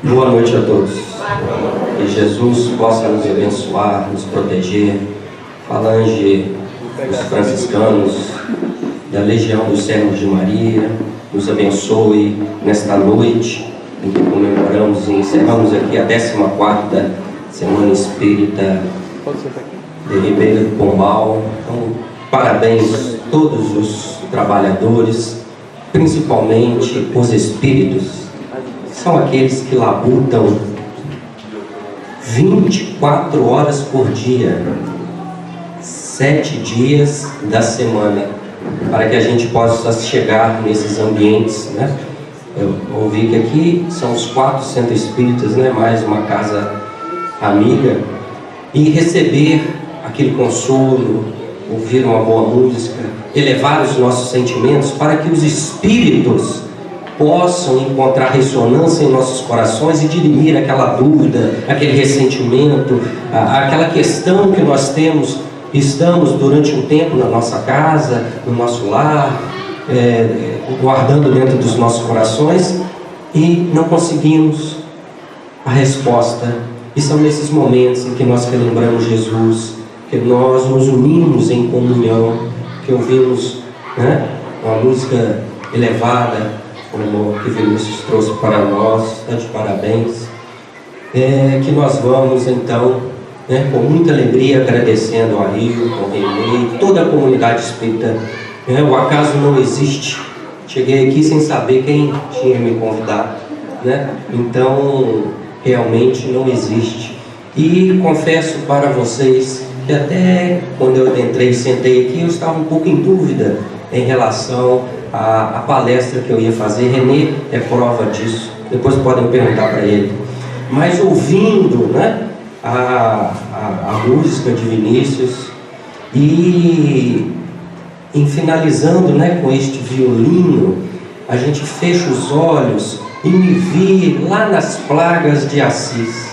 Boa noite a todos. Que Jesus possa nos abençoar, nos proteger. Falange dos franciscanos, da Legião dos Servos de Maria, nos abençoe nesta noite em que comemoramos e encerramos aqui a 14ª Semana Espírita de Ribeira do Pombal. Então, parabéns a todos os trabalhadores, principalmente os espíritos, que são aqueles que labutam 24 horas por dia, 7 dias da semana, para que a gente possa chegar nesses ambientes, né? Eu ouvi que aqui são os 4 centros espíritas, né? Mais uma casa amiga, e receber aquele consolo, ouvir uma boa música, elevar os nossos sentimentos para que os espíritos possam encontrar ressonância em nossos corações e dirimir aquela dúvida, aquele ressentimento, aquela questão que nós temos. Estamos durante um tempo na nossa casa, no nosso lar, guardando dentro dos nossos corações e não conseguimos a resposta. E são nesses momentos em que nós relembramos Jesus, que nós nos unimos em comunhão, que ouvimos, né, uma música elevada, como que Vinícius trouxe para nós, está de parabéns, que nós vamos então, né, com muita alegria, agradecendo a Rio, ao Renê, toda a comunidade espírita. O acaso não existe. Cheguei aqui sem saber quem tinha me convidado, né? Então, realmente não existe. E confesso para vocês que até quando eu entrei e sentei aqui, eu estava um pouco em dúvida em relação à palestra que eu ia fazer. Renê é prova disso. Depois podem perguntar para ele. Mas ouvindo, né, a música de Vinícius e em finalizando, né, com este violino, a gente fecha os olhos e me vi lá nas plagas de Assis,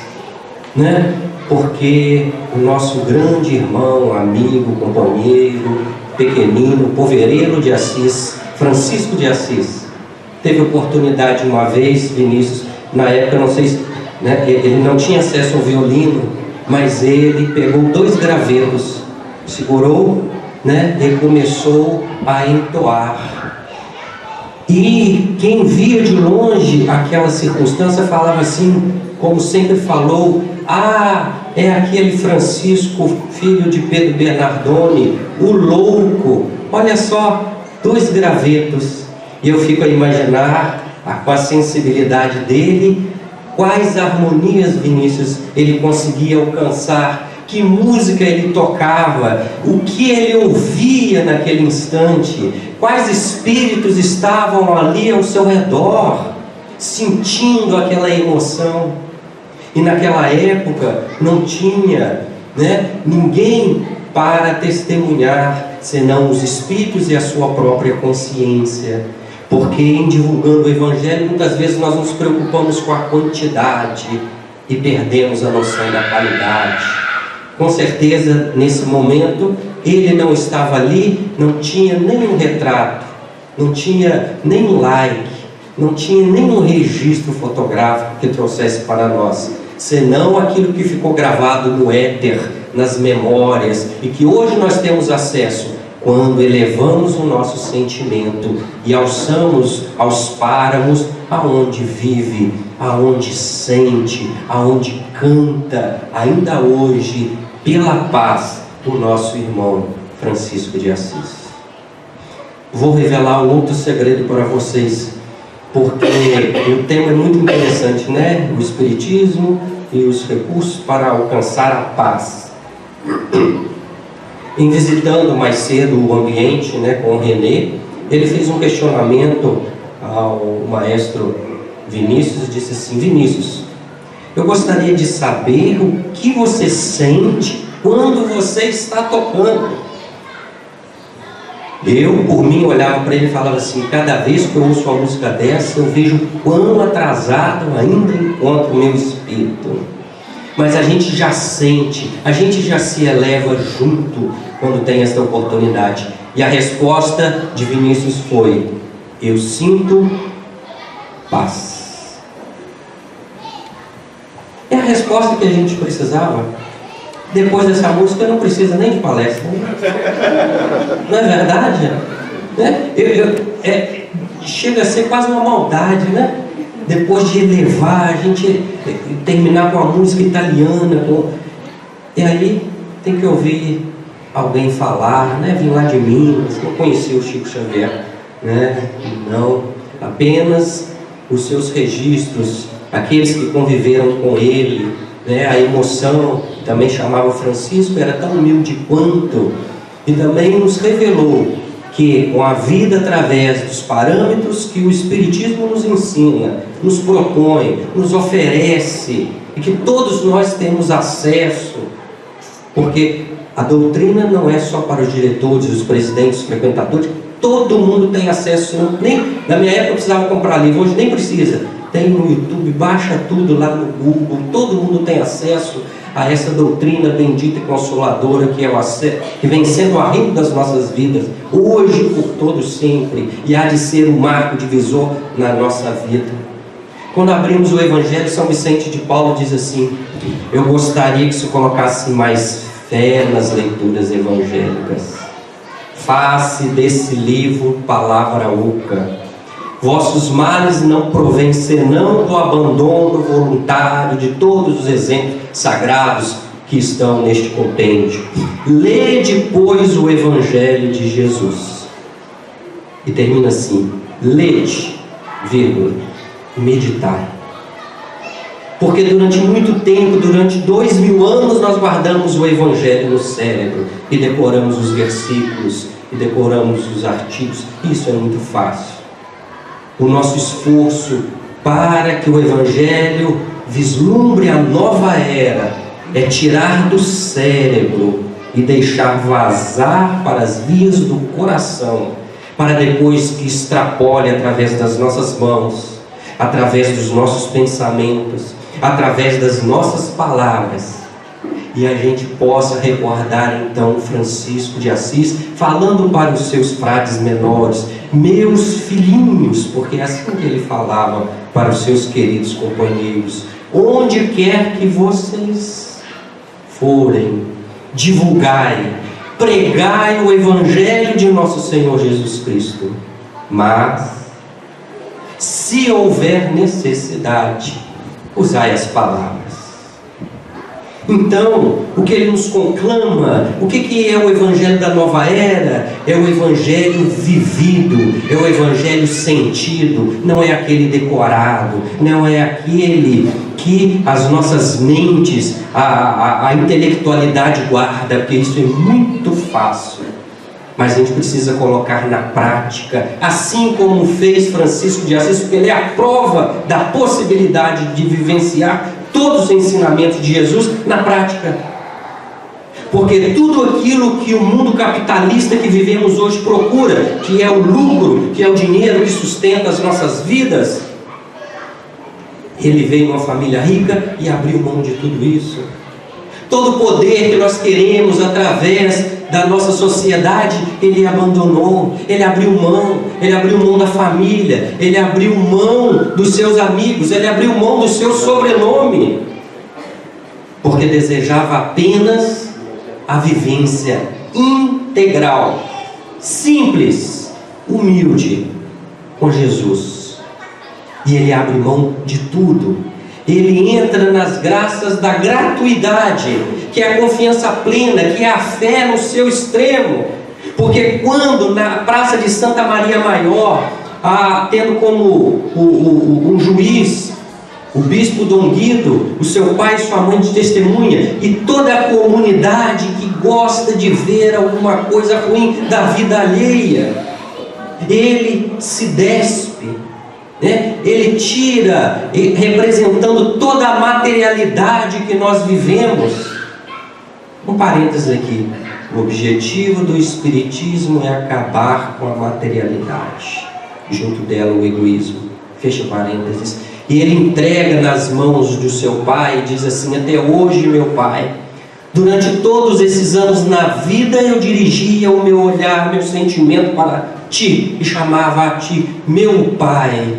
né? Porque o nosso grande irmão, amigo, companheiro, pequenino, poveireiro de Assis, Francisco de Assis, teve oportunidade uma vez, Vinícius, na época, não sei se, né, ele não tinha acesso ao violino, mas ele pegou 2 gravetos, segurou, né, e começou a entoar. E quem via de longe aquela circunstância falava assim, como sempre falou: ah, é aquele Francisco, filho de Pedro Bernardone, o louco. Olha só, 2 gravetos. E eu fico a imaginar, com a sensibilidade dele, quais harmonias, Vinícius, ele conseguia alcançar, que música ele tocava, o que ele ouvia naquele instante, quais espíritos estavam ali ao seu redor, sentindo aquela emoção. E naquela época não tinha, né, ninguém para testemunhar, senão os espíritos e a sua própria consciência. Porque em divulgando o Evangelho, muitas vezes nós nos preocupamos com a quantidade e perdemos a noção da qualidade. Com certeza, nesse momento, ele não estava ali, não tinha nenhum retrato, não tinha nenhum like, não tinha nenhum registro fotográfico que trouxesse para nós, senão aquilo que ficou gravado no éter, nas memórias, e que hoje nós temos acesso, quando elevamos o nosso sentimento e alçamos aos páramos aonde vive, aonde sente, aonde canta, ainda hoje, pela paz, o nosso irmão Francisco de Assis. Vou revelar um outro segredo para vocês, porque o tema é muito interessante, né? O Espiritismo e os recursos para alcançar a paz. Em visitando mais cedo o ambiente, né, com o Renê, ele fez um questionamento ao maestro Vinícius e disse assim: Vinícius, eu gostaria de saber o que você sente quando você está tocando. Eu, por mim, olhava para ele e falava assim: cada vez que eu ouço uma música dessa, eu vejo quão atrasado ainda encontro o meu espírito. Mas a gente já sente, a gente já se eleva junto quando tem esta oportunidade. E a resposta de Vinícius foi: eu sinto paz. resposta que a gente precisava. Depois dessa música não precisa nem de palestra, né? Não é verdade? Né? Chega a ser quase uma maldade, né? Depois de elevar, a gente terminar com a música italiana, e aí tem que ouvir alguém falar, né? Vim lá de Minas, não conhecia o Chico Xavier, né? Não, apenas os seus registros, aqueles que conviveram com ele, né? A emoção, também chamava Francisco, era tão humilde quanto, e também nos revelou que com a vida através dos parâmetros que o Espiritismo nos ensina, nos propõe, nos oferece, e que todos nós temos acesso, porque a doutrina não é só para os diretores, os presidentes, os frequentadores, todo mundo tem acesso. Nem na minha época eu precisava comprar livro, hoje nem precisa. Tem no YouTube, baixa tudo lá no Google, todo mundo tem acesso a essa doutrina bendita e consoladora que vem sendo o arrimo das nossas vidas, hoje por todos sempre, e há de ser um marco divisor na nossa vida. Quando abrimos o Evangelho, São Vicente de Paulo diz assim: eu gostaria que se colocasse mais fé nas leituras evangélicas. Faça desse livro palavra oca. Vossos males não provêm senão do abandono voluntário de todos os exemplos sagrados que estão neste compêndio. Lede, pois, o Evangelho de Jesus. E termina assim: lede, vírgula, meditar. Porque durante muito tempo, durante 2000 anos, nós guardamos o Evangelho no cérebro e decoramos os versículos e decoramos os artigos. Isso é muito fácil. O nosso esforço para que o Evangelho vislumbre a nova era é tirar do cérebro e deixar vazar para as vias do coração, para depois que extrapole através das nossas mãos, através dos nossos pensamentos, através das nossas palavras, e a gente possa recordar então Francisco de Assis falando para os seus frades menores: meus filhinhos, porque é assim que ele falava para os seus queridos companheiros: onde quer que vocês forem, divulgai, pregai o Evangelho de nosso Senhor Jesus Cristo, mas se houver necessidade, usai as palavras. Então, o que ele nos conclama, o que é o Evangelho da nova era? É o Evangelho vivido, é o Evangelho sentido, não é aquele decorado, não é aquele que as nossas mentes, a intelectualidade guarda, porque isso é muito fácil. Mas a gente precisa colocar na prática, assim como fez Francisco de Assis, porque ele é a prova da possibilidade de vivenciar todos os ensinamentos de Jesus na prática. Porque tudo aquilo que o mundo capitalista que vivemos hoje procura, que é o lucro, que é o dinheiro que sustenta as nossas vidas, ele veio em uma família rica e abriu mão de tudo isso. Todo o poder que nós queremos através da nossa sociedade, ele abandonou, ele abriu mão da família, ele abriu mão dos seus amigos, ele abriu mão do seu sobrenome, porque desejava apenas a vivência integral, simples, humilde, com Jesus. E ele abre mão de tudo. Ele entra nas graças da gratuidade, que é a confiança plena, que é a fé no seu extremo. Porque quando na Praça de Santa Maria Maior, tendo como um juiz o bispo Dom Guido, o seu pai e sua mãe de testemunha, e toda a comunidade que gosta de ver alguma coisa ruim da vida alheia, ele se despe, né? Ele tira, representando toda a materialidade que nós vivemos. Um parênteses aqui: o objetivo do Espiritismo é acabar com a materialidade, junto dela o egoísmo. Fecha parênteses. E ele entrega nas mãos do seu pai e diz assim: até hoje, meu pai, durante todos esses anos na vida eu dirigia o meu olhar, meu sentimento para ti, e chamava a ti meu pai,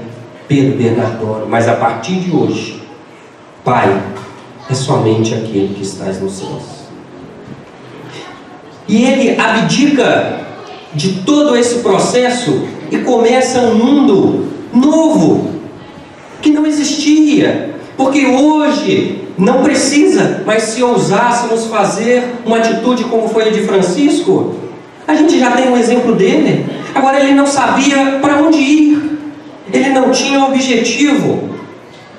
Pedro Bernardone. Mas a partir de hoje, pai, é somente aquele que está nos céus. E ele abdica de todo esse processo e começa um mundo novo, que não existia, porque hoje não precisa, mas se ousássemos fazer uma atitude como foi a de Francisco, a gente já tem um exemplo dele. Agora, ele não sabia para onde ir, ele não tinha objetivo,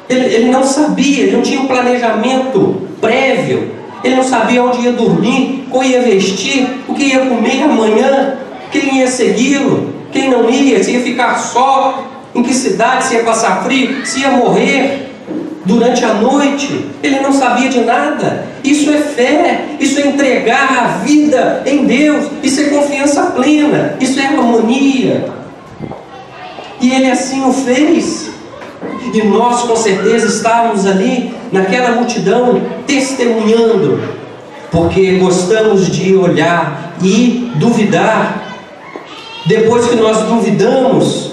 ele não sabia, ele não tinha um planejamento prévio, ele não sabia onde ia dormir, qual ia vestir, o que ia comer amanhã, quem ia segui-lo, quem não ia, se ia ficar só, em que cidade, se ia passar frio, se ia morrer durante a noite. Ele não sabia de nada. Isso é fé, isso é entregar a vida em Deus, isso é confiança plena, isso é harmonia. E ele assim o fez. E nós com certeza estávamos ali naquela multidão testemunhando, porque gostamos de olhar e duvidar. Depois que nós duvidamos,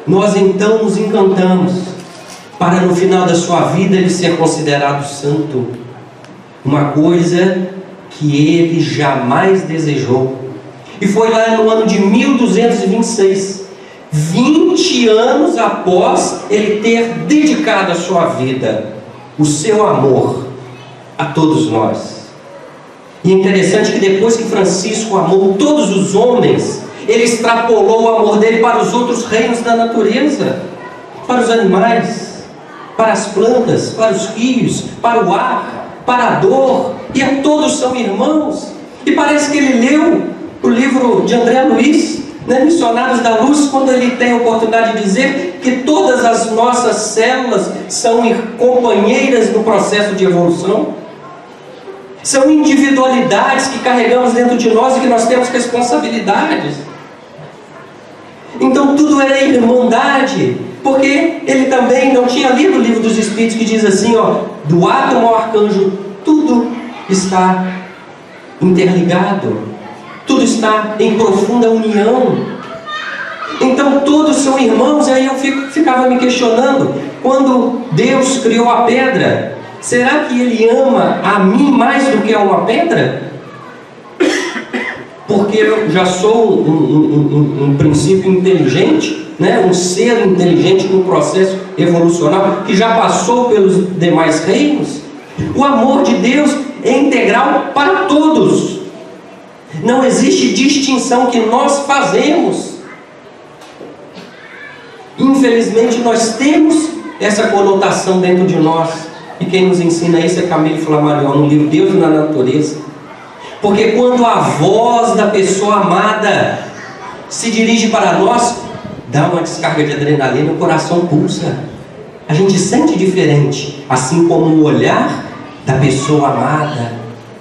nós então nos encantamos, para no final da sua vida ele ser considerado santo, uma coisa que ele jamais desejou. E foi lá no ano de 1226, 20 anos após ele ter dedicado a sua vida, o seu amor a todos nós. E é interessante que depois que Francisco amou todos os homens, ele extrapolou o amor dele para os outros reinos da natureza, para os animais, para as plantas, para os rios, para o ar, para a dor, e a todos são irmãos. E parece que ele leu o livro de André Luiz, Missionários da Luz, quando ele tem a oportunidade de dizer que todas as nossas células são companheiras no processo de evolução. São individualidades que carregamos dentro de nós e que nós temos responsabilidades. Então tudo era irmandade, porque ele também não tinha lido o livro dos Espíritos, que diz assim, do átomo ao arcanjo, tudo está interligado, tudo está em profunda união. Então todos são irmãos. E aí eu ficava me questionando, quando Deus criou a pedra, será que Ele ama a mim mais do que a uma pedra? Porque eu já sou um princípio inteligente, um ser inteligente com um processo evolucional que já passou pelos demais reinos. O amor de Deus é integral para todos. Não existe distinção que nós fazemos. Infelizmente nós temos essa conotação dentro de nós. E quem nos ensina isso é Camille Flammarion, no livro Deus na Natureza. Porque quando a voz da pessoa amada se dirige para nós, dá uma descarga de adrenalina, o coração pulsa. A gente sente diferente, assim como o olhar da pessoa amada,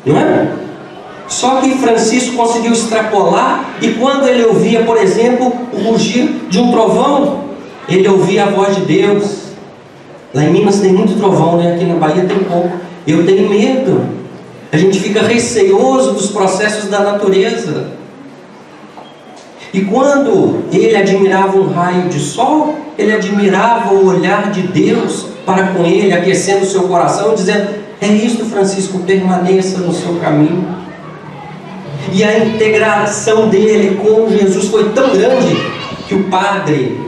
não é? Só que Francisco conseguiu extrapolar, e quando ele ouvia, por exemplo, o rugir de um trovão, ele ouvia a voz de Deus. Lá em Minas tem muito trovão, aqui na Bahia tem pouco. Eu tenho medo. A gente fica receoso dos processos da natureza. E quando ele admirava um raio de sol, ele admirava o olhar de Deus para com ele, aquecendo o seu coração, dizendo: é isto, Francisco, permaneça no seu caminho. E a integração dele com Jesus foi tão grande que o padre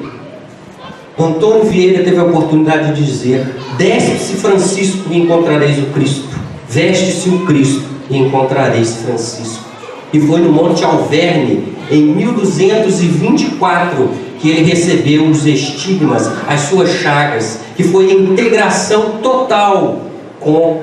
Antônio Vieira teve a oportunidade de dizer: desce-se, Francisco, e encontrareis o Cristo. Veste-se o Cristo e encontrareis Francisco. E foi no Monte Alverne, em 1224, que ele recebeu os estigmas, as suas chagas, que foi a integração total com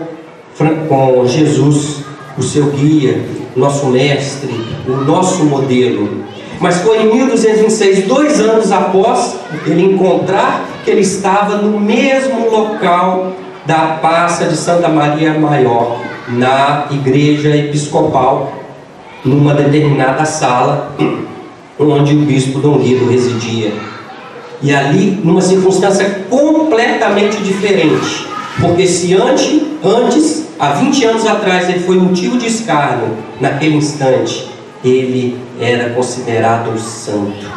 Jesus, o seu guia, nosso mestre, o nosso modelo. Mas foi em 1226, 2 anos após ele encontrar, que ele estava no mesmo local da Praça de Santa Maria Maior, na igreja episcopal, numa determinada sala onde o bispo Dom Guido residia. E ali, numa circunstância completamente diferente, porque se antes, há 20 anos atrás, ele foi motivo de escárnio, naquele instante ele era considerado santo,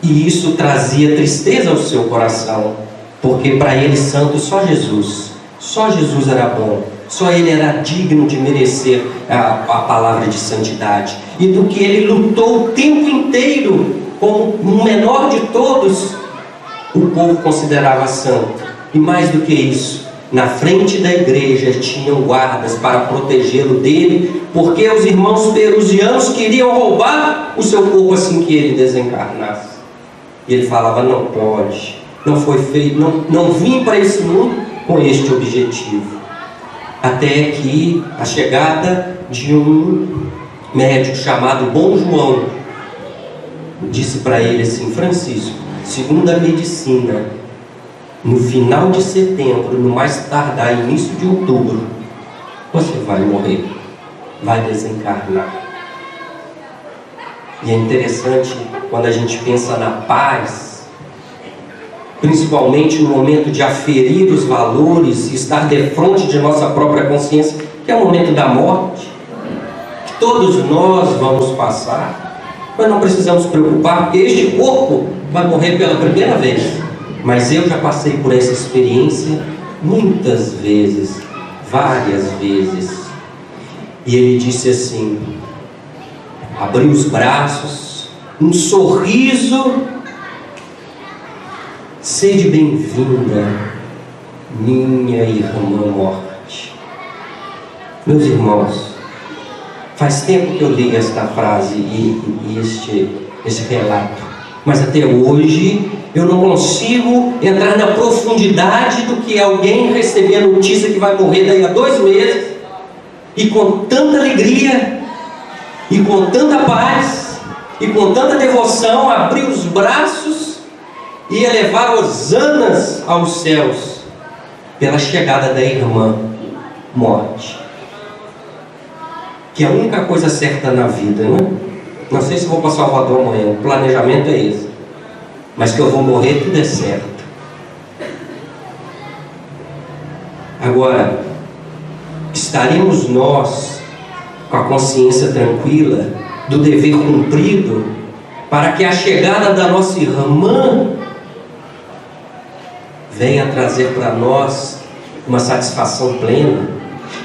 e isso trazia tristeza ao seu coração, porque para ele santo só Jesus, Só Jesus era bom, só Ele era digno de merecer a palavra de santidade. E do que Ele lutou o tempo inteiro, como o menor de todos, o povo considerava santo. E mais do que isso, na frente da igreja tinham guardas para protegê-lo dele, porque os irmãos perusianos queriam roubar o seu corpo assim que ele desencarnasse. E ele falava: não pode, não foi feito, não vim para esse mundo com este objetivo. Até que a chegada de um médico chamado Bom João disse para ele assim: Francisco, segundo a medicina, no final de setembro, no mais tardar início de outubro, você vai morrer, vai desencarnar. E é interessante quando a gente pensa na paz, principalmente no momento de aferir os valores e estar defronte de nossa própria consciência, que é o momento da morte, que todos nós vamos passar, mas não precisamos preocupar, porque este corpo vai morrer pela primeira vez. Mas eu já passei por essa experiência muitas vezes, várias vezes. E ele disse assim, abriu os braços, um sorriso: sede bem-vinda, minha irmã morte. Meus irmãos, faz tempo que eu li esta frase e este relato, mas até hoje eu não consigo entrar na profundidade do que alguém receber a notícia que vai morrer daí a 2 meses, e com tanta alegria, e com tanta paz, e com tanta devoção, abrir os braços e elevar hosanas aos céus pela chegada da irmã morte, que é a única coisa certa na vida, né? Não sei se vou para Salvador amanhã, o planejamento é esse, mas que eu vou morrer, tudo é certo. Agora, estaremos nós com a consciência tranquila do dever cumprido, para que a chegada da nossa irmã venha trazer para nós uma satisfação plena,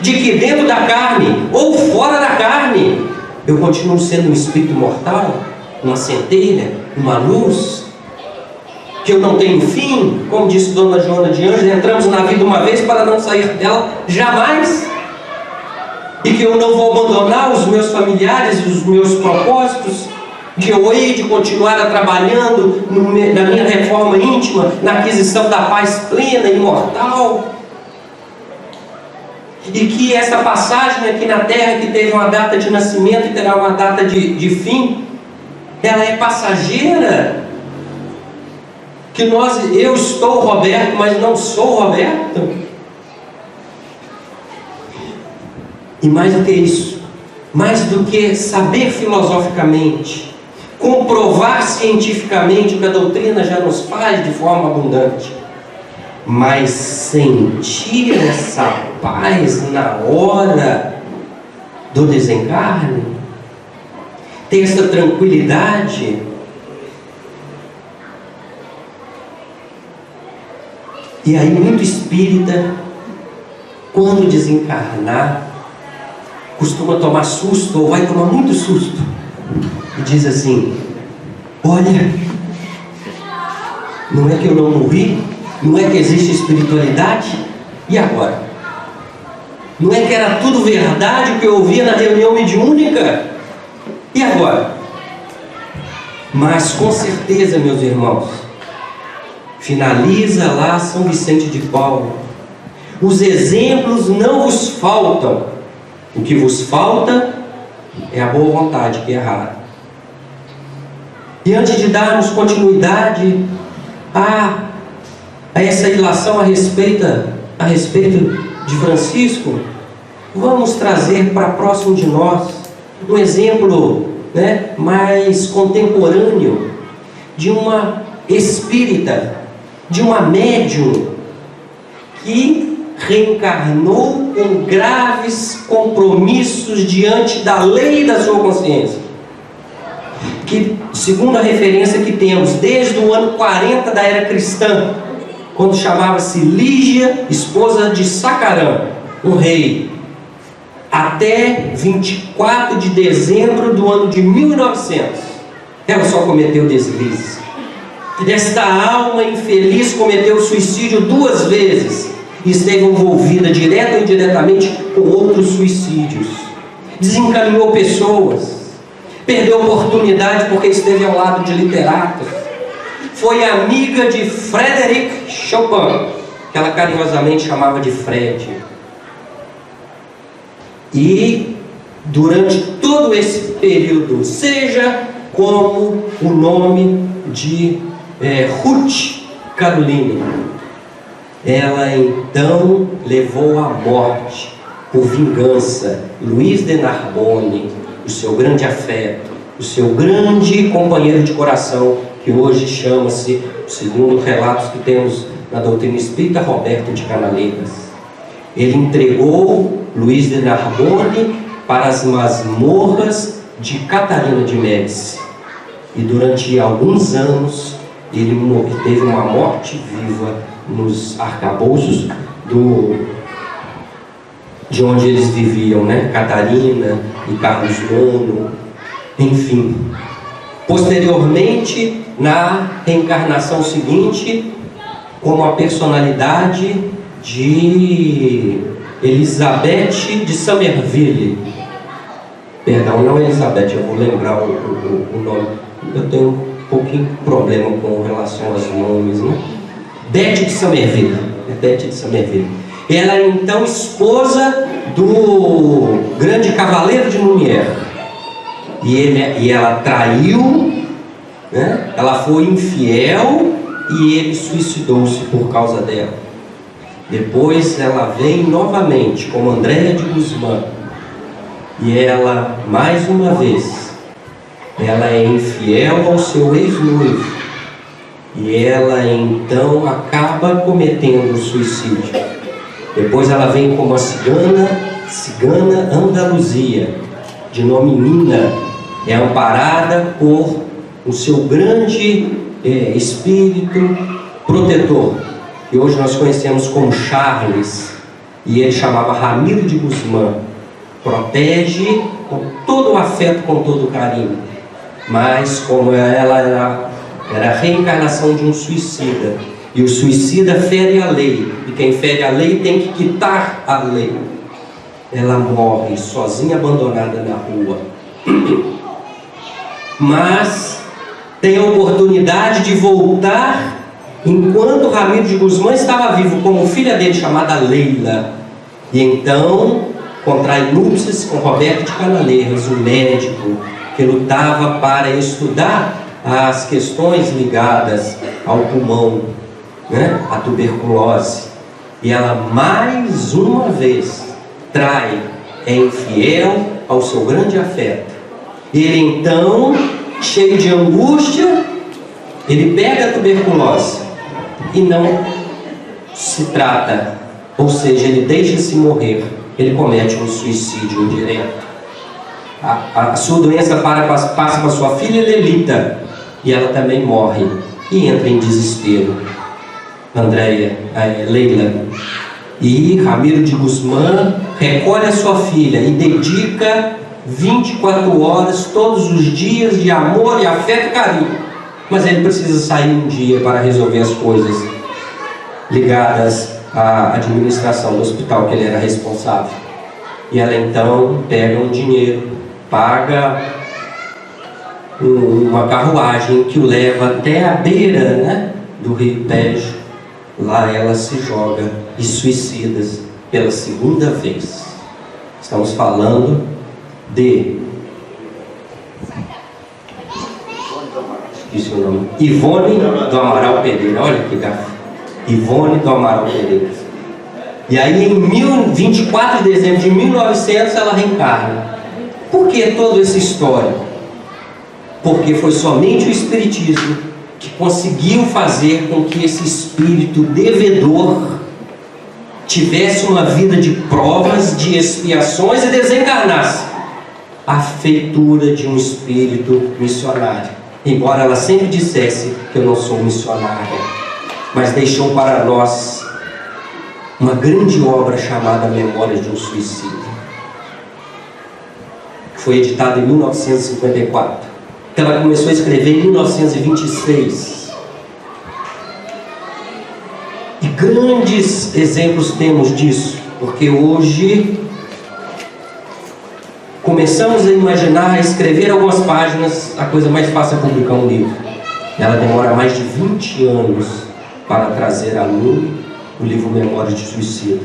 de que dentro da carne ou fora da carne eu continuo sendo um espírito mortal, uma centelha, uma luz, que eu não tenho fim, como disse Dona Joana de Anjos: entramos na vida uma vez para não sair dela jamais, e que eu não vou abandonar os meus familiares e os meus propósitos, que eu hei de continuar trabalhando na minha reforma íntima, na aquisição da paz plena e imortal, e que essa passagem aqui na terra, que teve uma data de nascimento e terá uma data de fim, ela é passageira, que eu estou Roberto, mas não sou Roberto. E mais do que isso, mais do que saber filosoficamente, comprovar cientificamente o que a doutrina já nos faz de forma abundante, mas sentir essa paz na hora do desencarne, ter essa tranquilidade. E aí muito espírita, quando desencarnar, costuma tomar susto, ou vai tomar muito susto, e diz assim: olha, não é que eu não morri? Não é que existe espiritualidade? E agora? Não é que era tudo verdade o que eu ouvia na reunião mediúnica? E agora? Mas com certeza, meus irmãos, finaliza lá São Vicente de Paulo: os exemplos não vos faltam, o que vos falta é a boa vontade, que é rara. E antes de darmos continuidade a essa ilação a respeito de Francisco, vamos trazer para próximo de nós um exemplo, mais contemporâneo, de uma espírita, de uma médium que reencarnou com graves compromissos diante da lei da sua consciência, que, segundo a referência que temos, desde o ano 40 da era cristã, quando chamava-se Lígia, esposa de Sacarã, um rei, até 24 de dezembro do ano de 1900. Ela só cometeu deslizes. Esta alma infeliz cometeu suicídio 2 vezes e esteve envolvida direta ou indiretamente com outros suicídios. Desencaminhou pessoas, perdeu oportunidade porque esteve ao lado de literatos. Foi amiga de Frédéric Chopin, que ela carinhosamente chamava de Fred. E durante todo esse período, seja como o nome de Ruth Caroline, ela então levou à morte, por vingança, Luiz de Narbonne, o seu grande afeto, o seu grande companheiro de coração, que hoje chama-se, segundo relatos que temos na doutrina espírita, Roberto de Canaleiras. Ele entregou Luiz de Narbonne para as masmorras de Catarina de Médici, e durante alguns anos ele teve uma morte viva nos arcabouços de onde eles viviam, né? Catarina e Carlos IX, enfim. Posteriormente, na reencarnação seguinte, como a personalidade de Elizabeth de Somerville. Perdão, não é Elizabeth, eu vou lembrar o nome. Eu tenho um pouquinho de problema com relação aos nomes, né? Bete de Somerville. Bete de Somerville. Ela é então esposa do grande cavaleiro de Lumière. E ela traiu, né? Ela foi infiel e ele suicidou-se por causa dela. Depois ela vem novamente como Andréa de Guzmán, e ela, mais uma vez, ela é infiel ao seu ex-noivo, e ela então acaba cometendo suicídio. Depois ela vem como a cigana Andaluzia, de nome Nina, é amparada por o seu grande espírito protetor, que hoje nós conhecemos como Charles, e ele chamava Ramiro de Guzmán. Protege com todo o afeto, com todo o carinho, mas como ela era a reencarnação de um suicida, e o suicida fere a lei, e quem fere a lei tem que quitar a lei, ela morre sozinha, abandonada na rua. Mas tem a oportunidade de voltar enquanto Ramiro de Guzmán estava vivo, como filha dele, chamada Leila, e então contrai núpcias com Roberto de Canaleiras, o médico que lutava para estudar as questões ligadas ao pulmão, né? A tuberculose. E ela mais uma vez trai, é infiel ao seu grande afeto. Ele então, cheio de angústia, ele pega a tuberculose e não se trata, ou seja, ele deixa-se morrer. Ele comete um suicídio indireto. A sua doença passa para sua filha Lelita, e ela também morre e entra em desespero. Leila. E Ramiro de Guzmán recolhe a sua filha e dedica 24 horas todos os dias de amor e afeto e carinho. Mas ele precisa sair um dia para resolver as coisas ligadas à administração do hospital que ele era responsável. E ela então pega um dinheiro, paga uma carruagem que o leva até a beira, né, do rio Tejo. Lá ela se joga e suicida pela segunda vez. Estamos falando de esqueci o nome, Ivone do Amaral Pereira. Olha que gafe. Ivone do Amaral Pereira. E aí em 24 de dezembro de 1900 ela reencarna. Por que toda essa história? Porque foi somente o Espiritismo que conseguiu fazer com que esse espírito devedor tivesse uma vida de provas, de expiações e desencarnasse a feitura de um espírito missionário. Embora ela sempre dissesse que eu não sou missionária. mas deixou para nós uma grande obra chamada Memórias de um Suicida, que foi editada em 1954. Ela começou a escrever em 1926. E grandes exemplos temos disso, porque hoje começamos a imaginar, a escrever algumas páginas, a coisa mais fácil é publicar um livro. Ela demora mais de 20 anos para trazer a lume o livro Memórias de Suicida,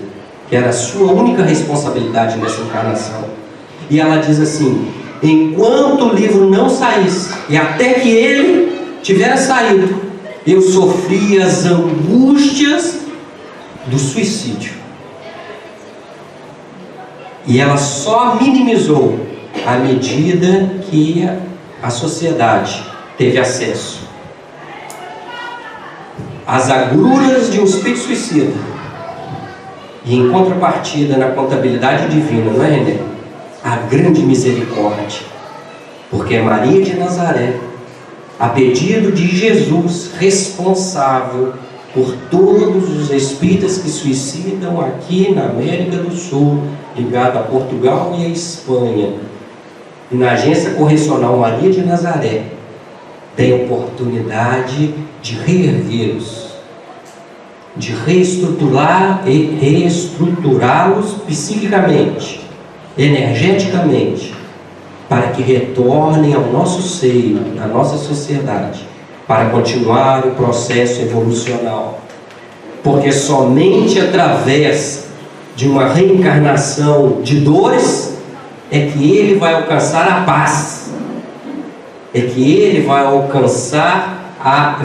que era a sua única responsabilidade nessa encarnação. E ela diz assim: enquanto o livro não saísse, e até que ele tivesse saído, eu sofri as angústias do suicídio. E ela só minimizou à medida que a sociedade teve acesso às agruras de um espírito suicida. E em contrapartida, na contabilidade divina, não é, René? A grande misericórdia, porque é Maria de Nazaré, a pedido de Jesus, responsável por todos os espíritas que suicidam aqui na América do Sul, ligado a Portugal e a Espanha. E na agência correcional Maria de Nazaré tem oportunidade de reerguê-los, de reestruturá-los psiquicamente, energeticamente, para que retornem ao nosso seio, à nossa sociedade, para continuar o processo evolucional. Porque somente através de uma reencarnação de dores é que ele vai alcançar a paz, é que ele vai alcançar,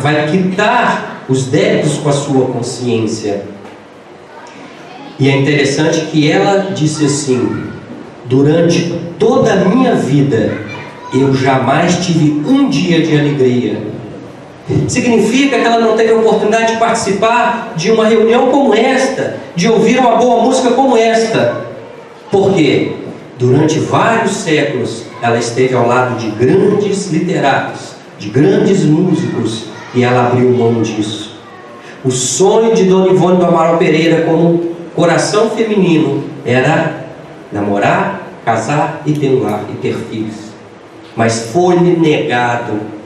vai quitar os débitos com a sua consciência. E é interessante que ela disse assim: durante toda a minha vida eu jamais tive um dia de alegria. Significa que ela não teve a oportunidade de participar de uma reunião como esta, de ouvir uma boa música como esta. Por quê? Durante vários séculos ela esteve ao lado de grandes literatos, de grandes músicos, e ela abriu mão disso. O sonho de Dona Ivone do Amaral Pereira como coração feminino era namorar, casar e ter um lar e ter filhos. Mas foi-lhe negado.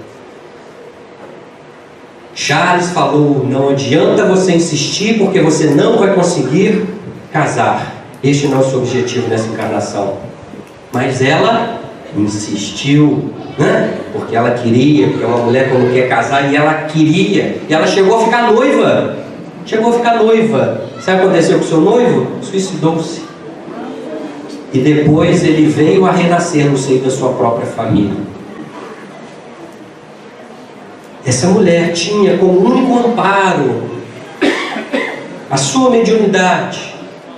Charles falou: não adianta você insistir, porque você não vai conseguir casar. Este não é o seu objetivo nessa encarnação. Mas ela insistiu, né? Porque ela queria, porque é uma mulher quando quer casar, e ela queria, e ela chegou a ficar noiva. Sabe o que aconteceu com o seu noivo? Suicidou-se. E depois ele veio a renascer no seio da sua própria família. Essa mulher tinha como único amparo a sua mediunidade.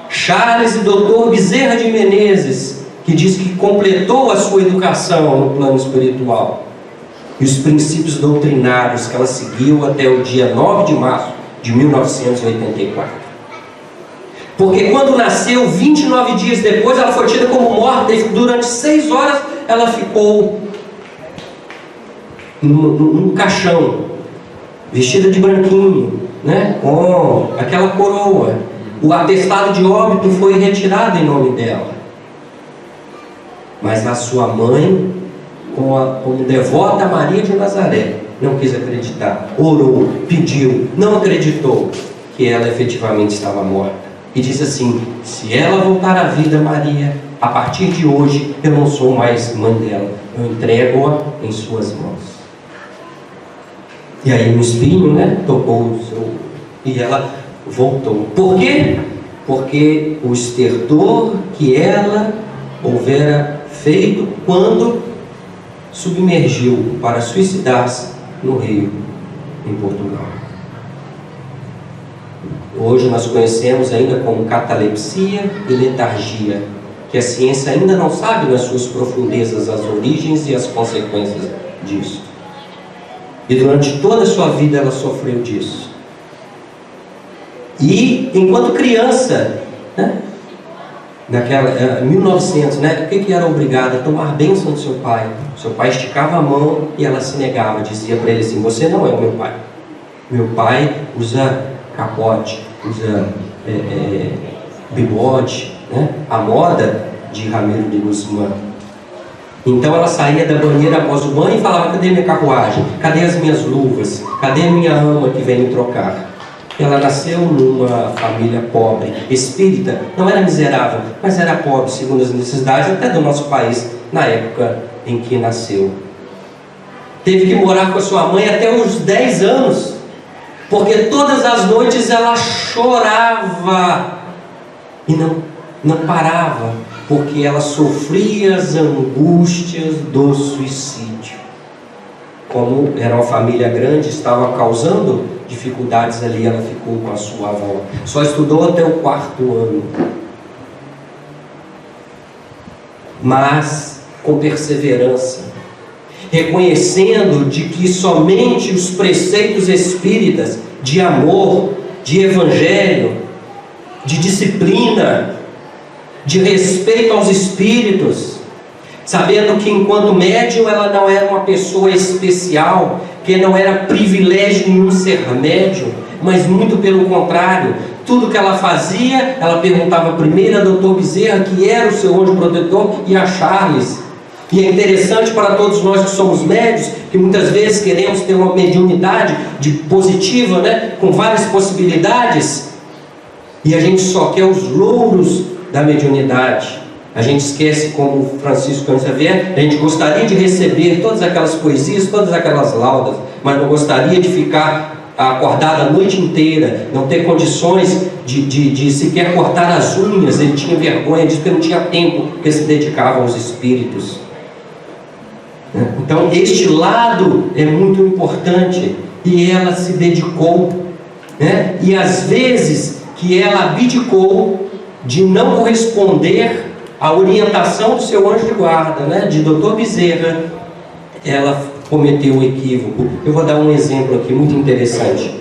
Charles e Dr. Bezerra de Menezes, que diz que completou a sua educação no plano espiritual, e os princípios doutrinários que ela seguiu até o dia 9 de março de 1984. Porque quando nasceu, 29 dias depois, ela foi tida como morta, e durante 6 horas ela ficou num caixão, vestida de branquinho, né? Com aquela coroa. O atestado de óbito foi retirado em nome dela. Mas a sua mãe, como devota Maria de Nazaré, não quis acreditar, orou, pediu, não acreditou que ela efetivamente estava morta. E disse assim: se ela voltar à vida, Maria, a partir de hoje eu não sou mais mãe dela, eu entrego-a em suas mãos. E aí um espinho, né, tocou o seu... e ela voltou. Por quê? Porque o estertor que ela houvera feito quando submergiu para suicidar-se no rio, em Portugal. Hoje nós conhecemos ainda como catalepsia e letargia, que a ciência ainda não sabe nas suas profundezas as origens e as consequências disso. E durante toda a sua vida ela sofreu disso. E enquanto criança, né, naquela 1900, né, o que era obrigada? A tomar bênção do seu pai. Seu pai esticava a mão e ela se negava, dizia para ele assim: você não é o meu pai. Meu pai usa capote, usa bigode, né? A moda de Ramiro de Guzmán. Então ela saía da banheira após o banho e falava: cadê minha carruagem? Cadê as minhas luvas? Cadê minha ama que vem me trocar? Ela nasceu numa família pobre, espírita, não era miserável, mas era pobre segundo as necessidades até do nosso país, na época em que nasceu. Teve que morar com a sua mãe até os 10 anos, porque todas as noites ela chorava e não parava, porque ela sofria as angústias do suicídio. Como era uma família grande, estava causando dificuldades ali, ela ficou com a sua avó. Só estudou até o 4º ano, mas com perseverança, reconhecendo de que somente os preceitos espíritas de amor, de evangelho, de disciplina, de respeito aos espíritos, sabendo que enquanto médium ela não era uma pessoa especial, que não era privilégio nenhum ser médium, mas muito pelo contrário, tudo que ela fazia, ela perguntava primeiro a Dr. Bezerra, que era o seu anjo protetor, e a Charles. E é interessante para todos nós que somos médios, que muitas vezes queremos ter uma mediunidade positiva, né, com várias possibilidades, e a gente só quer os louros da mediunidade. A gente esquece, como Francisco Cândido Xavier, a gente gostaria de receber todas aquelas poesias, todas aquelas laudas, mas não gostaria de ficar acordado a noite inteira, não ter condições de sequer cortar as unhas. Ele tinha vergonha, disse que não tinha tempo, porque se dedicava aos espíritos. Então este lado é muito importante, e ela se dedicou, né? E às vezes que ela abdicou de não corresponder à orientação do seu anjo de guarda, né? De Dr. Bezerra, ela cometeu um equívoco. Eu vou dar um exemplo aqui muito interessante.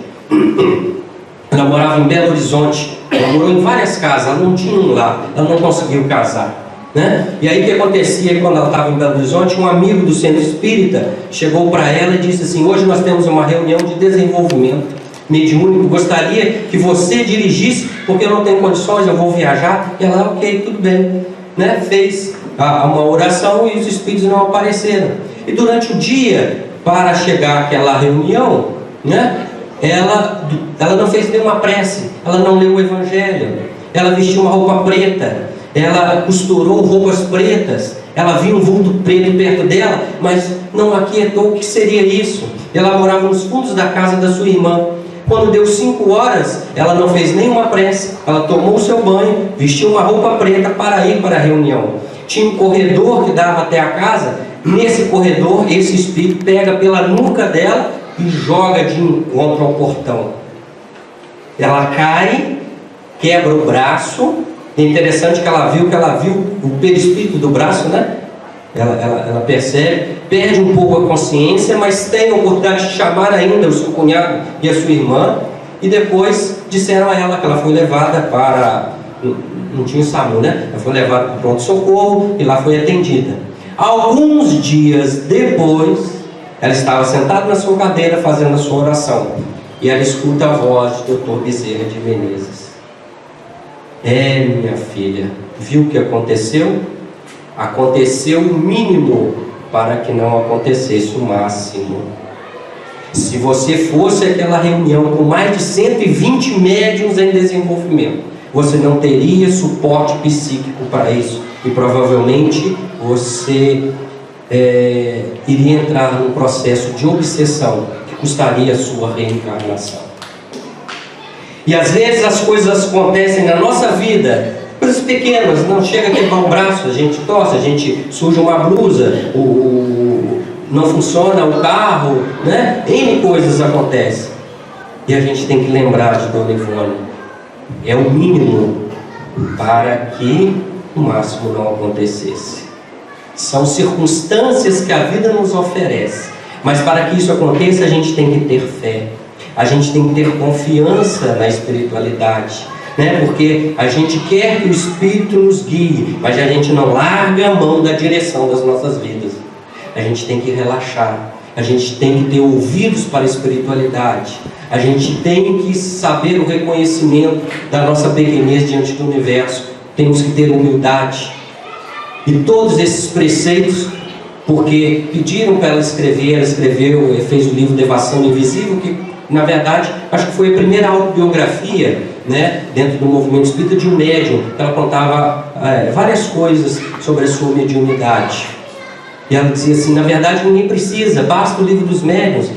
Ela morava em Belo Horizonte, ela morou em várias casas, ela não tinha um lar, ela não conseguiu casar, né? E aí o que acontecia quando ela estava em Belo Horizonte? Um amigo do centro espírita chegou para ela e disse assim: hoje nós temos uma reunião de desenvolvimento mediúnico, gostaria que você dirigisse, porque eu não tenho condições, eu vou viajar. E ela: ok, tudo bem, né? Fez uma oração e os espíritos não apareceram. E durante o dia, para chegar àquela reunião, né, ela não fez nenhuma prece, ela não leu o evangelho, ela vestiu uma roupa preta, ela costurou roupas pretas, ela viu um vulto preto perto dela, mas não aquietou o que seria isso. Ela morava nos fundos da casa da sua irmã. Quando deu 5 horas, ela não fez nenhuma prece, ela tomou o seu banho, vestiu uma roupa preta para ir para a reunião. Tinha um corredor que dava até a casa. Nesse corredor, esse espírito pega pela nuca dela e joga de encontro ao portão. Ela cai, quebra o braço. É interessante que ela viu o perispírito do braço, né? Ela percebe, perde um pouco a consciência, mas tem a oportunidade de chamar ainda o seu cunhado e a sua irmã. E depois disseram a ela que ela foi levada para... Não tinha SAMU, né? Ela foi levada para o pronto-socorro e lá foi atendida. Alguns dias depois, ela estava sentada na sua cadeira fazendo a sua oração, e ela escuta a voz do Dr. Bezerra de Menezes: minha filha, viu o que aconteceu? Aconteceu o mínimo para que não acontecesse o máximo. Se você fosse àquela reunião com mais de 120 médiuns em desenvolvimento, você não teria suporte psíquico para isso, e provavelmente você iria entrar num processo de obsessão que custaria a sua reencarnação. E às vezes as coisas acontecem na nossa vida, coisas pequenas, não chega a quebrar o braço, a gente tosse, a gente suja uma blusa, não funciona o carro, né? N coisas acontecem. E a gente tem que lembrar de Dona Ivone. É o mínimo para que o máximo não acontecesse. São circunstâncias que a vida nos oferece, mas para que isso aconteça a gente tem que ter fé, a gente tem que ter confiança na espiritualidade, né? Porque a gente quer que o Espírito nos guie, mas a gente não larga a mão da direção das nossas vidas. A gente tem que relaxar, a gente tem que ter ouvidos para a espiritualidade, A gente tem que saber o reconhecimento da nossa pequenez diante do universo. Temos que ter humildade. E todos esses preceitos, porque pediram para ela escrever, ela escreveu, fez o livro Devação Invisível, que na verdade acho que foi a primeira autobiografia, né, dentro do movimento espírita, de um médium. Ela contava várias coisas sobre a sua mediunidade. E ela dizia assim: na verdade ninguém precisa, basta o livro dos médiuns.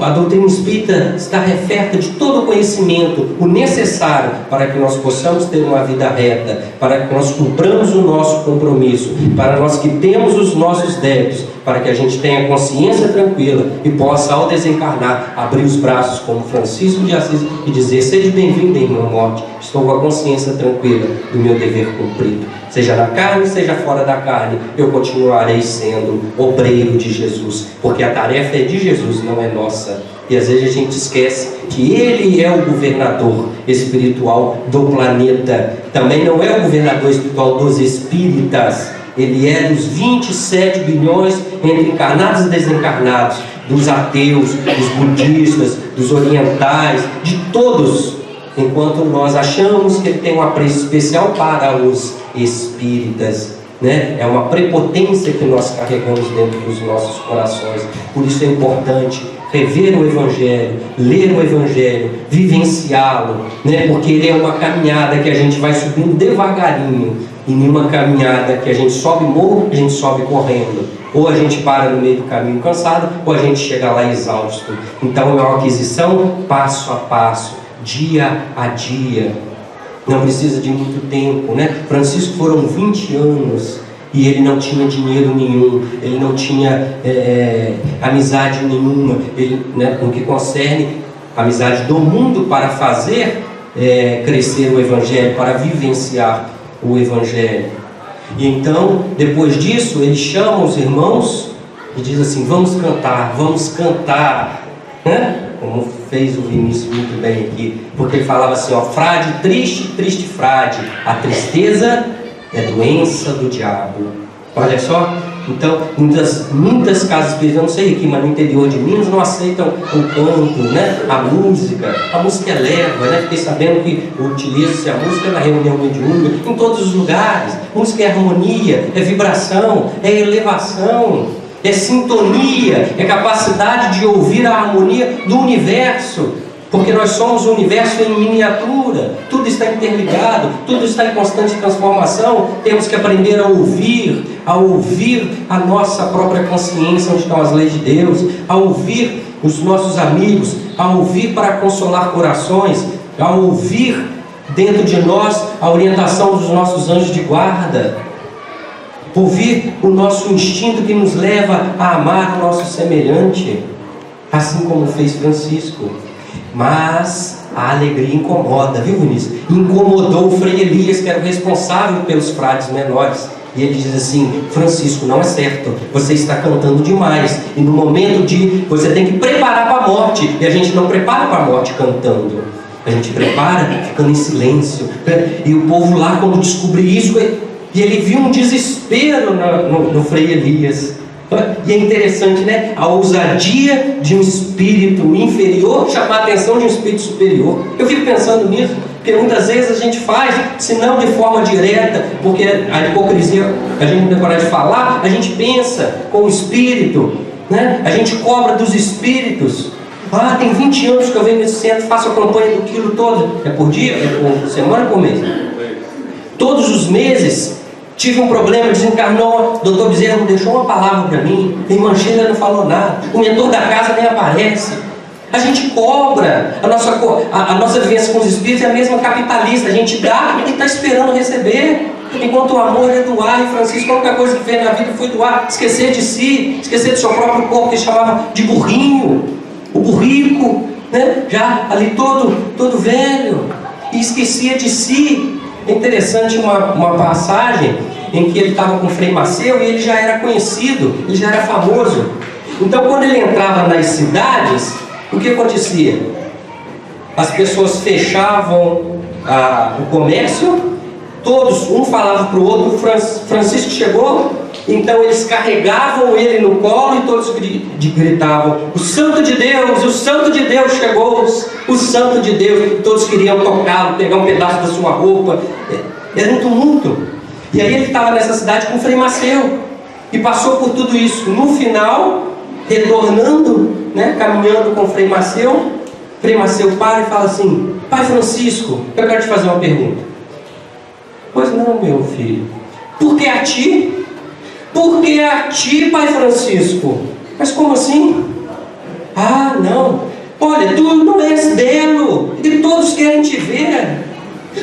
A doutrina espírita está referta de todo o conhecimento, o necessário para que nós possamos ter uma vida reta, para que nós cumpramos o nosso compromisso, para nós que temos os nossos débitos, para que a gente tenha consciência tranquila e possa, ao desencarnar, abrir os braços como Francisco de Assis e dizer: seja bem-vindo em minha morte, estou com a consciência tranquila do meu dever cumprido. Seja na carne, seja fora da carne, eu continuarei sendo obreiro de Jesus, porque a tarefa é de Jesus, não é nossa. E às vezes a gente esquece que Ele é o governador espiritual do planeta. Também não é o governador espiritual dos espíritas. Ele é dos 27 bilhões entre encarnados e desencarnados, dos ateus, dos budistas, dos orientais, de todos. Enquanto nós achamos que ele tem um apreço especial para os espíritas, né? É uma prepotência que nós carregamos dentro dos nossos corações. Por isso é importante rever o Evangelho, ler o Evangelho, vivenciá-lo, né? Porque ele é uma caminhada que a gente vai subindo devagarinho, e numa caminhada que a gente sobe morro, a gente sobe correndo. Ou a gente para no meio do caminho cansado, ou a gente chega lá exausto. Então é uma aquisição passo a passo, dia a dia. Não precisa de muito tempo, né? Francisco foram 20 anos e ele não tinha dinheiro nenhum, ele não tinha amizade nenhuma, ele, né, no que concerne amizade do mundo para fazer crescer o Evangelho, para vivenciar o Evangelho. E então, depois disso, ele chama os irmãos e diz assim: vamos cantar, né? Como fez o Vinícius muito bem aqui, porque ele falava assim: ó, frade triste, triste frade, a tristeza é doença do diabo. Olha só, então muitas casas espíritas, eu não sei aqui, mas no interior de Minas não aceitam o canto, né? A música eleva, né? Fiquei sabendo que utiliza-se a música na reunião mediúnica, em todos os lugares. Música é harmonia, é vibração, é elevação, é sintonia, é capacidade de ouvir a harmonia do universo, porque nós somos o universo em miniatura, tudo está interligado, tudo está em constante transformação. Temos que aprender a ouvir a nossa própria consciência, onde estão as leis de Deus, a ouvir os nossos amigos, a ouvir para consolar corações, a ouvir dentro de nós a orientação dos nossos anjos de guarda, ouvir o nosso instinto que nos leva a amar o nosso semelhante, assim como fez Francisco. Mas a alegria incomoda, viu, Vinícius? Incomodou o Frei Elias, que era o responsável pelos frades menores. E ele diz assim: Francisco, não é certo, você está cantando demais, e no momento de você tem que preparar para a morte, e a gente não prepara para a morte cantando, a gente prepara ficando em silêncio. E o povo lá, quando descobriu isso, e ele viu um desespero no Frei Elias. E é interessante, né? A ousadia de um espírito inferior chamar a atenção de um espírito superior. Eu fico pensando nisso, porque muitas vezes a gente faz, se não de forma direta, porque a hipocrisia a gente não tem coragem de falar, a gente pensa com o espírito, né? A gente cobra dos espíritos. Tem 20 anos que eu venho nesse centro, faço a campanha do quilo todo. É por dia? É por semana ou por mês? Todos os meses tive um problema, desencarnou, doutor Bezerra não deixou uma palavra para mim, a irmã Sheila não falou nada, o mentor da casa nem aparece. A gente cobra, a nossa vivência com os espíritos é a mesma capitalista, a gente dá e está esperando receber, enquanto o amor é doar. E Francisco, a única coisa que fez na vida foi doar, esquecer de si, esquecer do seu próprio corpo, que ele chamava de burrinho, o burrico, né? Já ali todo velho, e esquecia de si. É interessante uma passagem em que ele estava com o Frei Maceu e ele já era conhecido, ele já era famoso. Então, quando ele entrava nas cidades, o que acontecia? As pessoas fechavam o comércio, todos, um falava para o outro: Francisco chegou, Então eles carregavam ele no colo e todos gritavam: o Santo de Deus, o Santo de Deus chegou, o Santo de Deus. Todos queriam tocá-lo, pegar um pedaço da sua roupa. Era um tumulto. E aí ele estava nessa cidade com o Frei Maceu e passou por tudo isso. No final, retornando, caminhando com o Frei Maceu para e fala assim: Pai Francisco, eu quero te fazer uma pergunta. Pois não, meu filho. Por que a ti? Por que a ti, Pai Francisco? Mas como assim? Ah, não. Olha, tu não és belo e todos querem te ver.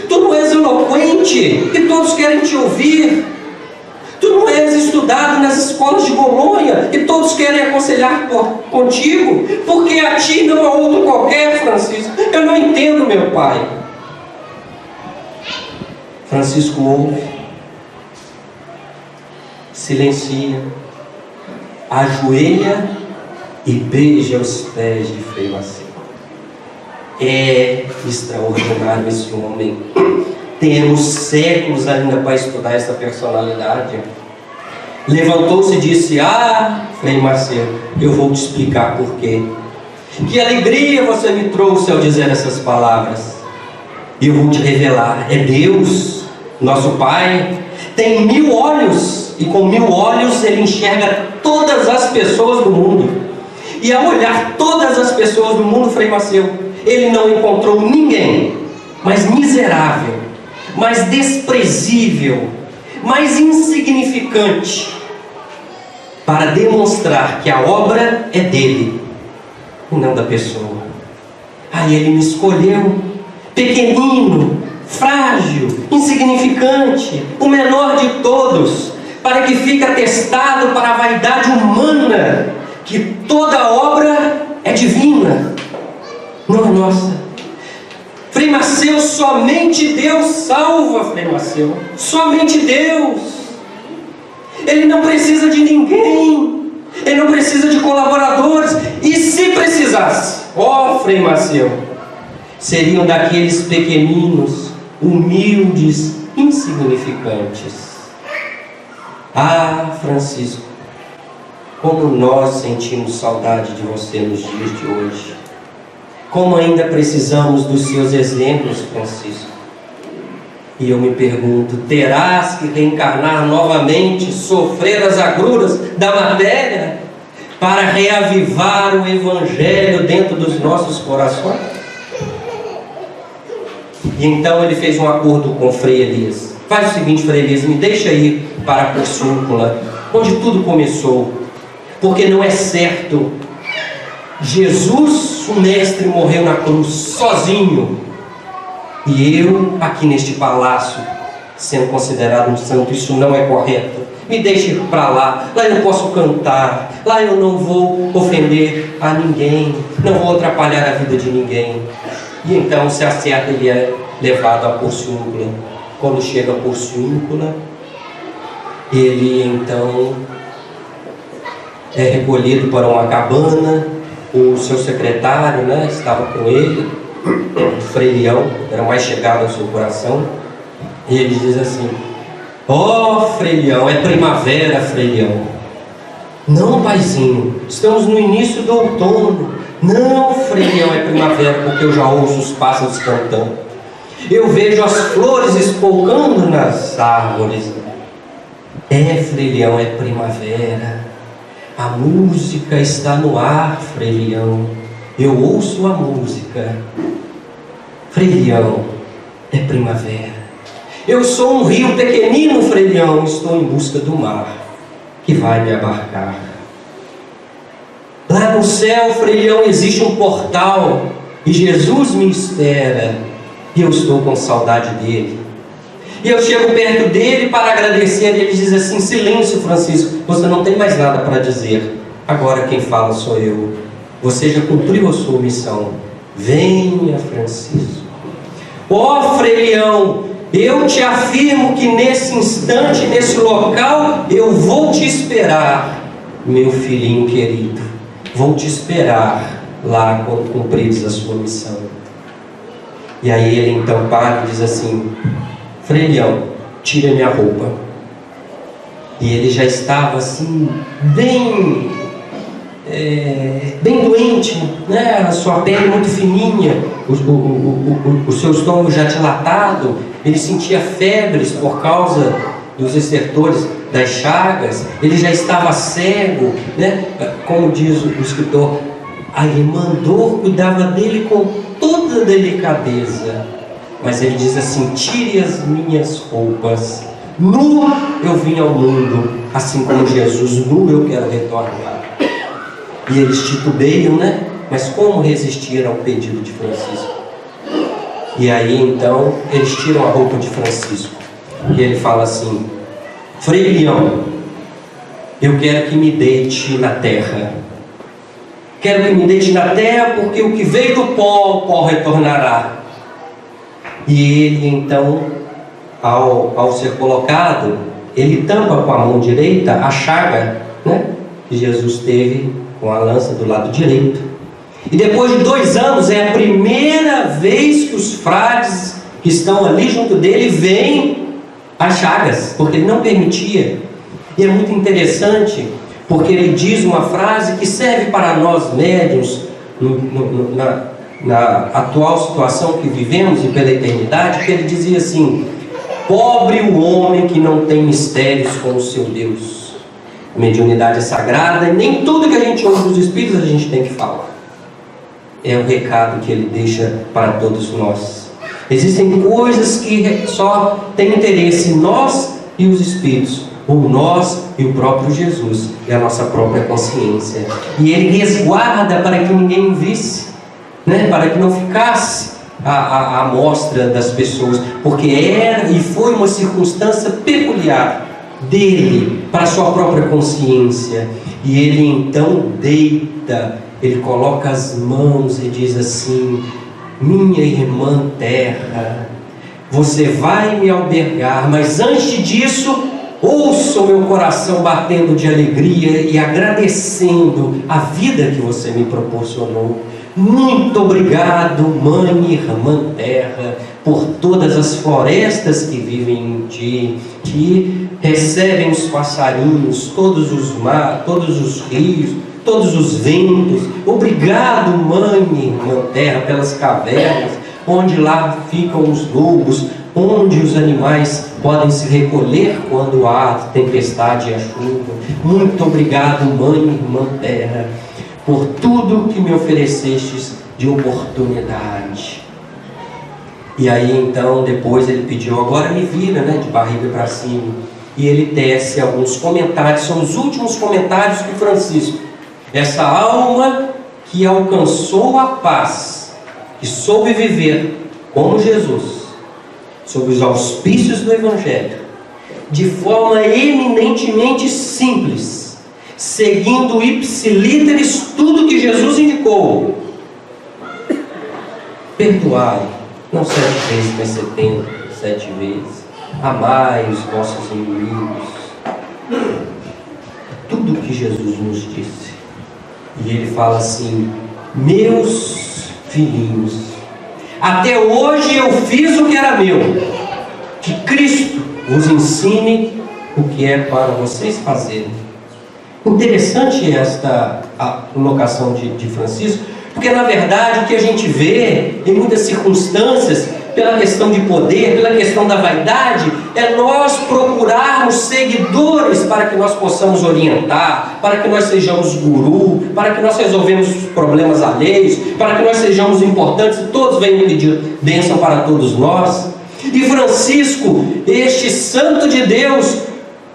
Tu não és eloquente e todos querem te ouvir. Tu não és estudado nas escolas de Bolonha e todos querem aconselhar contigo. Porque a ti não há outro qualquer, Francisco. Eu não entendo, meu pai. Francisco ouve, silencia, ajoelha e beija os pés de Frei Maceu. É extraordinário esse homem. Temos séculos ainda para estudar essa personalidade. Levantou-se e disse: ah, Frei Maceu, eu vou te explicar por quê. Que alegria você me trouxe ao dizer essas palavras. E eu vou te revelar. É Deus, nosso Pai, tem 1000 olhos, e com 1000 olhos ele enxerga todas as pessoas do mundo. E ao olhar todas as pessoas do mundo, Frei Maceu, ele não encontrou ninguém mais miserável, mais desprezível, mais insignificante, para demonstrar que a obra é dele e não da pessoa. Aí ele me escolheu, pequenino, frágil, insignificante, o menor de todos, para que fique atestado para a vaidade humana que toda obra é divina, não é nossa. Frei Maceu, somente Deus salva, Frei Maceu, somente Deus. Ele não precisa de ninguém, ele não precisa de colaboradores, e se precisasse, Frei Maceu, seriam daqueles pequeninos, humildes, insignificantes. Ah, Francisco, como nós sentimos saudade de você nos dias de hoje. Como ainda precisamos dos seus exemplos, Francisco. E eu me pergunto: terás que reencarnar novamente, sofrer as agruras da matéria, para reavivar o Evangelho dentro dos nossos corações? E então ele fez um acordo com Frei Elias. Faz o seguinte, Frei Elias, me deixa ir para a Porciúncula, onde tudo começou, porque não é certo. Jesus, o Mestre, morreu na cruz sozinho, e eu aqui neste palácio sendo considerado um santo. Isso não é correto. Me deixe ir para lá. Lá eu posso cantar, lá eu não vou ofender a ninguém, não vou atrapalhar a vida de ninguém. E então se acerta, ele é levado à Porciúncula. Quando chega à Porciúncula, ele então é recolhido para uma cabana. O seu secretário, estava com ele, Frei Leão, era mais chegado ao seu coração. E ele diz assim: Frei Leão, é primavera, Frei Leão. Não, paizinho, estamos no início do outono. Não, Frei Leão, é primavera, porque eu já ouço os pássaros cantando. Eu vejo as flores espolcando nas árvores. É, Frei Leão, é primavera. A música está no ar, Frei Leão. Eu ouço a música. Frei Leão, é primavera. Eu sou um rio pequenino, Frei Leão. Estou em busca do mar que vai me abarcar. Lá no céu, Frei Leão, existe um portal e Jesus me espera. E eu estou com saudade dele. E eu chego perto dele para agradecer, e ele diz assim: silêncio, Francisco, você não tem mais nada para dizer. Agora quem fala sou eu. Você já cumpriu a sua missão. Venha, Francisco. Frei Leão, eu te afirmo que nesse instante, nesse local, eu vou te esperar, meu filhinho querido. Vou te esperar lá quando cumprires a sua missão. E aí ele então para e diz assim: Frei Leão, tire a minha roupa. E ele já estava assim, bem doente, né? A sua pele muito fininha, o seu estômago já dilatado, ele sentia febres por causa dos estertores das chagas, ele já estava cego, né? Como diz o escritor, a irmã Dor cuidava dele com toda delicadeza, mas ele diz assim: tire as minhas roupas, nu eu vim ao mundo, assim como Jesus, nu eu quero retornar. E eles titubeiam, né? Mas como resistir ao pedido de Francisco? E aí então eles tiram a roupa de Francisco e ele fala assim: Frei Leão, eu quero que me deite na terra. Quero que me deite na terra, porque o que veio do pó, o pó retornará. E ele então, ao ser colocado, ele tampa com a mão direita a chaga, né, que Jesus teve com a lança do lado direito. E depois de 2 anos, é a primeira vez que os frades que estão ali junto dele veem as chagas, porque ele não permitia. E é muito interessante, porque ele diz uma frase que serve para nós médiuns na atual situação que vivemos e pela eternidade, que ele dizia assim: pobre o homem que não tem mistérios com o seu Deus. A mediunidade é sagrada e nem tudo que a gente ouve dos Espíritos a gente tem que falar. É o recado que ele deixa para todos nós. Existem coisas que só têm interesse em nós e os Espíritos, ou nós e o próprio Jesus, e a nossa própria consciência. E ele resguarda para que ninguém visse, né? Para que não ficasse a amostra das pessoas, porque era e foi uma circunstância peculiar dele, para a sua própria consciência. E ele então deita, ele coloca as mãos e diz assim: minha irmã terra, você vai me albergar, mas antes disso, ouça o meu coração batendo de alegria e agradecendo a vida que você me proporcionou. Muito obrigado, mãe e irmã terra, por todas as florestas que vivem em ti, que recebem os passarinhos, todos os rios, todos os ventos. Obrigado, mãe e irmã terra, pelas cavernas, onde lá ficam os lobos, onde os animais podem se recolher quando há tempestade e a chuva. Muito obrigado, mãe e irmã terra, por tudo que me oferecestes de oportunidade. E aí então depois ele pediu: agora me vira, né, de barriga para cima. E ele tece alguns comentários, são os últimos comentários que Francisco, essa alma que alcançou a paz, que soube viver como Jesus, sob os auspícios do Evangelho, de forma eminentemente simples, seguindo ipsilíteres tudo que Jesus indicou. Perdoai, não 7 vezes, mas 77 vezes. Amai os vossos inimigos. Tudo que Jesus nos disse. E ele fala assim: meus filhinhos, até hoje eu fiz o que era meu. Que Cristo vos ensine o que é para vocês fazerem. Interessante esta colocação de Francisco, porque na verdade o que a gente vê em muitas circunstâncias, pela questão de poder, pela questão da vaidade, é nós procurarmos seguidores para que nós possamos orientar, para que nós sejamos guru, para que nós resolvemos os problemas alheios, para que nós sejamos importantes e todos venham pedir bênção para todos nós. E Francisco, este santo de Deus,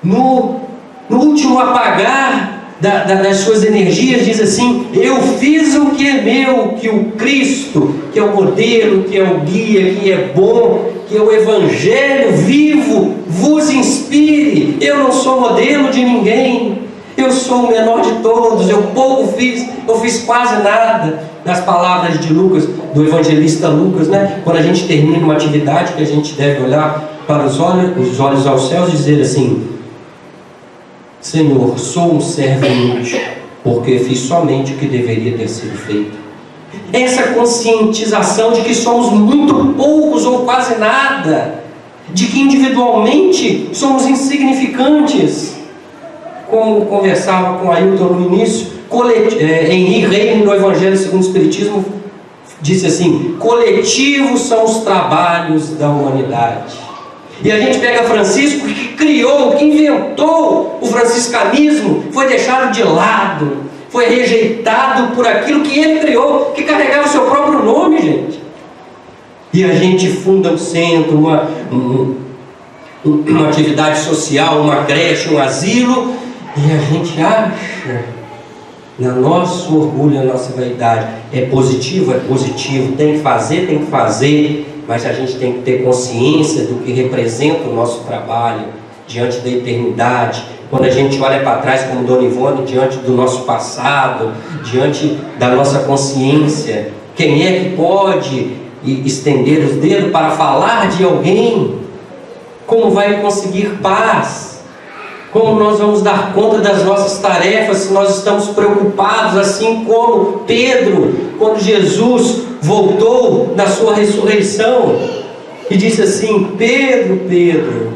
no último apagar das suas energias, diz assim: eu fiz o que é meu, que o Cristo, que é o modelo, que é o guia, que é bom, que é o Evangelho vivo, vos inspire. Eu não sou modelo de ninguém, eu sou o menor de todos, eu pouco fiz, eu fiz quase nada. Nas palavras de Lucas, do evangelista Lucas, né? Quando a gente termina uma atividade, que a gente deve olhar para os olhos aos céus e dizer assim: Senhor, sou um servo inútil, porque fiz somente o que deveria ter sido feito. Essa conscientização de que somos muito poucos ou quase nada, de que individualmente somos insignificantes, como conversava com Ailton no início, Henri Reine, no Evangelho segundo o Espiritismo, disse assim: coletivos são os trabalhos da humanidade. E a gente pega Francisco, que criou, que inventou o franciscanismo, foi deixado de lado, foi rejeitado por aquilo que ele criou, que carregava o seu próprio nome, gente. E a gente funda um centro, uma atividade social, uma creche, um asilo, e a gente acha, no nosso orgulho, na nossa vaidade, é positivo, tem que fazer, mas a gente tem que ter consciência do que representa o nosso trabalho diante da eternidade. Quando a gente olha para trás, como Dona Ivone, diante do nosso passado, diante da nossa consciência, quem é que pode estender os dedos para falar de alguém? Como vai conseguir paz? Como nós vamos dar conta das nossas tarefas se nós estamos preocupados, assim como Pedro, quando Jesus voltou na sua ressurreição e disse assim: Pedro, Pedro,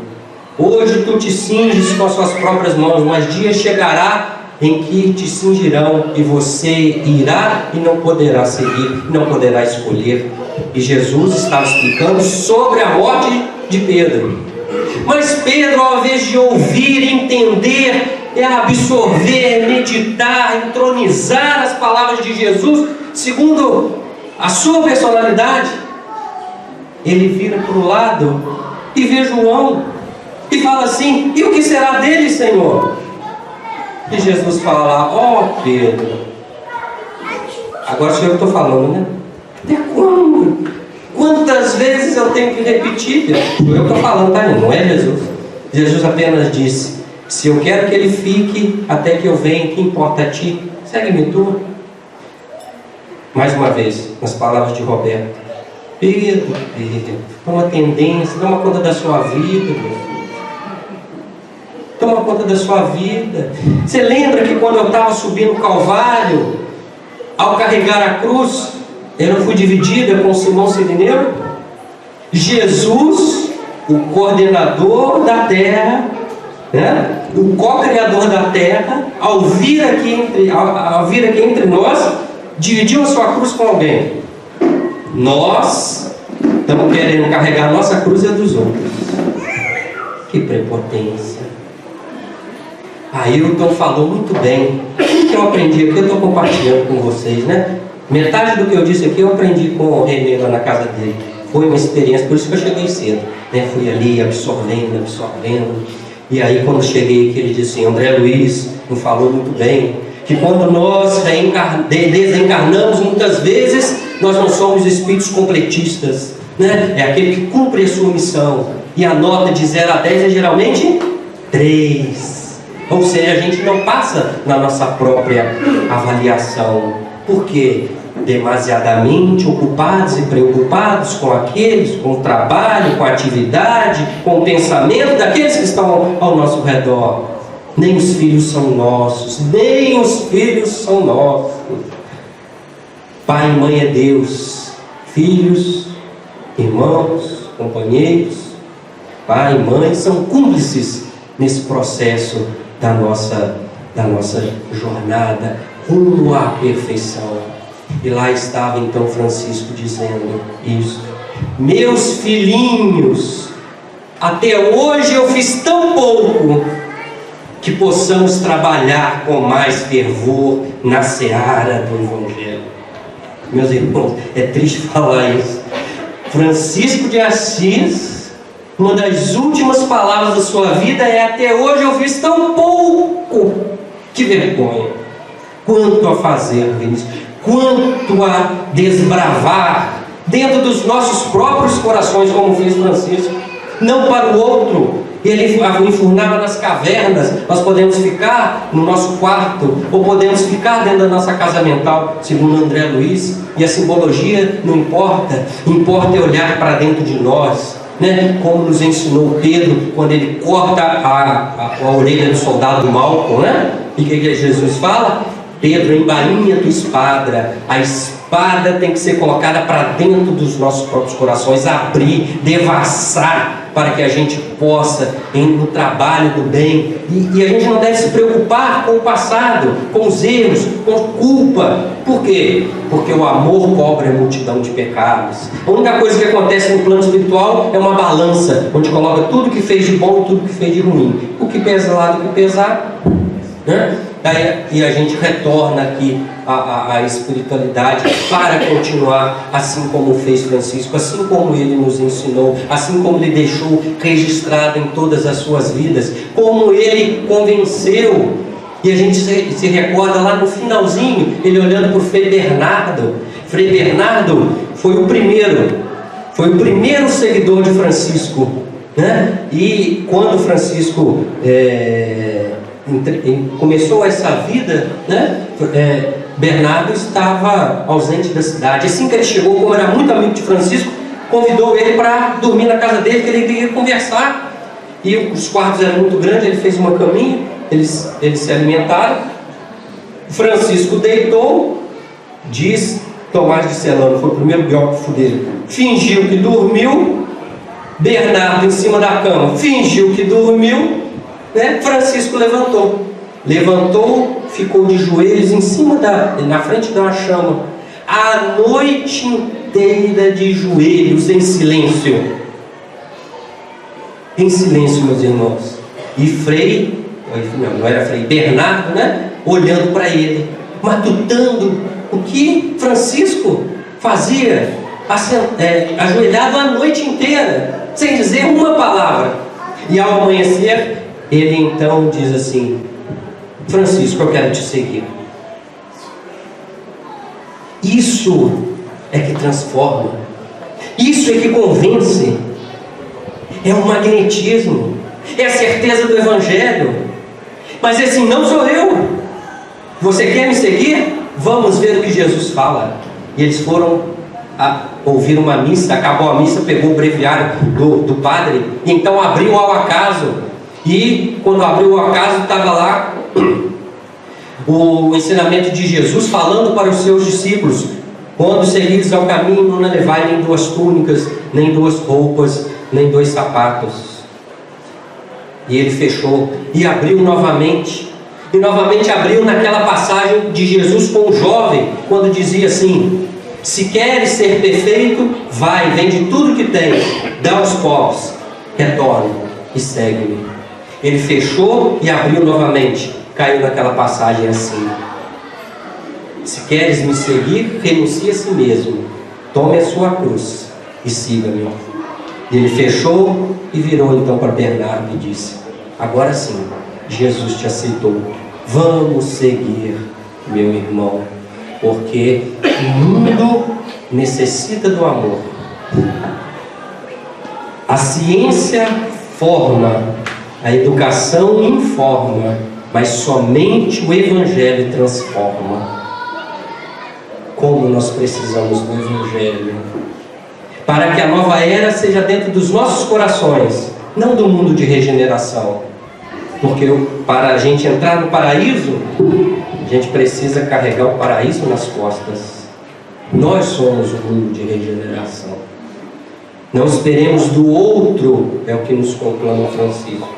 hoje tu te cinges com as suas próprias mãos, mas dia chegará em que te cingirão e você irá e não poderá seguir, não poderá escolher. E Jesus estava explicando sobre a morte de Pedro. Mas Pedro, ao invés de ouvir, entender, absorver, meditar, entronizar as palavras de Jesus, segundo a sua personalidade, ele vira para o lado e vê João e fala assim: e o que será dele, Senhor? E Jesus fala: ó Pedro, agora sou eu que estou falando, né? Até quando? Quantas vezes eu tenho que repetir? Eu estou falando, tá? Não é Jesus. Jesus apenas disse: se eu quero que ele fique até que eu venha, que importa a ti? Segue-me tu. Mais uma vez, nas palavras de Roberto: Pedro, toma tendência, toma conta da sua vida, meu filho. Toma conta da sua vida. Você lembra que quando eu estava subindo o Calvário, ao carregar a cruz, eu não fui dividida com Simão Sirineu? Jesus, o coordenador da terra, né? O co-criador da terra, ao vir aqui entre nós, dividiu a sua cruz com alguém. Nós estamos querendo carregar a nossa cruz e a dos outros. Que prepotência. Ailton falou muito bem. O que eu aprendi aqui, eu estou compartilhando com vocês, né? Metade do que eu disse aqui eu aprendi com o Renê lá na casa dele. Foi uma experiência, por isso que eu cheguei cedo, né? Fui ali absorvendo. E aí quando cheguei aqui, ele disse assim: André Luiz me falou muito bem, que quando nós desencarnamos, muitas vezes nós não somos espíritos completistas, né? É aquele que cumpre a sua missão. E a nota de 0 a 10 é geralmente 3. Ou seja, a gente não passa na nossa própria avaliação. Por quê? Demasiadamente ocupados e preocupados com aqueles, com o trabalho, com a atividade, com o pensamento daqueles que estão ao nosso redor. Nem os filhos são nossos, Pai e mãe é Deus, filhos, irmãos, companheiros, pai e mãe são cúmplices nesse processo da nossa jornada rumo à perfeição. E lá estava então Francisco dizendo isso: meus filhinhos, até hoje eu fiz tão pouco que possamos trabalhar com mais fervor na seara do Evangelho. Meus irmãos, é triste falar isso. Francisco de Assis, uma das últimas palavras da sua vida é: até hoje eu fiz tão pouco. Que vergonha. Quanto a fazer, Vinícius, quanto a desbravar dentro dos nossos próprios corações, como fez Francisco, não para o outro. Ele enfurnava nas cavernas. Nós podemos ficar no nosso quarto, ou podemos ficar dentro da nossa casa mental, segundo André Luiz. E a simbologia não importa, importa é olhar para dentro de nós, né? Como nos ensinou Pedro, quando ele corta a orelha do soldado Malcolm, né? E o que Jesus fala? Pedro, embainha tua espada. A espada tem que ser colocada para dentro dos nossos próprios corações, abrir, devassar, para que a gente possa, no trabalho do bem, e a gente não deve se preocupar com o passado, com os erros, com culpa. Por quê? Porque o amor cobre a multidão de pecados. A única coisa que acontece no plano espiritual é uma balança, onde coloca tudo que fez de bom e tudo que fez de ruim. O que pesa lá do que pesar, né? E a gente retorna aqui à espiritualidade para continuar assim como fez Francisco, assim como ele nos ensinou, assim como ele deixou registrado em todas as suas vidas, como ele convenceu. E a gente se recorda lá no finalzinho, ele olhando para o Frei Bernardo. Frei Bernardo foi o primeiro seguidor de Francisco, né? E quando Francisco começou essa vida, né? Bernardo estava ausente da cidade. Assim que ele chegou, como era muito amigo de Francisco, convidou ele para dormir na casa dele, que ele queria conversar. E os quartos eram muito grandes, ele fez uma caminha, eles se alimentaram. Francisco deitou, diz Tomás de Celano, foi o primeiro biógrafo dele, fingiu que dormiu. Bernardo em cima da cama fingiu que dormiu, né? Francisco levantou, ficou de joelhos em cima na frente de uma chama, a noite inteira de joelhos, em silêncio, meus irmãos. E não era Frei Bernardo, né? Olhando para ele, matutando o que Francisco fazia, ajoelhado a noite inteira, sem dizer uma palavra. E ao amanhecer, ele então diz assim: Francisco, eu quero te seguir. Isso é que transforma, isso é que convence, é um magnetismo, é a certeza do Evangelho. Mas assim, não sou eu. Você quer me seguir? Vamos ver o que Jesus fala. E eles foram ouvir uma missa, acabou a missa, pegou o breviário do padre, e então abriu ao acaso. E quando abriu o acaso, estava lá o ensinamento de Jesus falando para os seus discípulos: quando seguires ao caminho, não levai nem 2 túnicas, nem 2 roupas, nem 2 sapatos. E ele fechou e abriu novamente. E novamente abriu naquela passagem de Jesus com o jovem, quando dizia assim: se queres ser perfeito, vai, vende tudo que tens, dá aos pobres, retorna e segue-me. Ele fechou e abriu novamente. Caiu naquela passagem assim: se queres me seguir, renuncie a si mesmo, tome a sua cruz e siga-me. E ele fechou e virou então para Bernardo e disse: agora sim, Jesus te aceitou, vamos seguir, meu irmão, porque o mundo necessita do amor. A ciência forma, a educação informa, mas somente o Evangelho transforma. Como nós precisamos do Evangelho para que a nova era seja dentro dos nossos corações, não do mundo de regeneração. Porque para a gente entrar no paraíso, a gente precisa carregar o paraíso nas costas. Nós somos o mundo de regeneração. Não esperemos do outro, é o que nos conclama Francisco.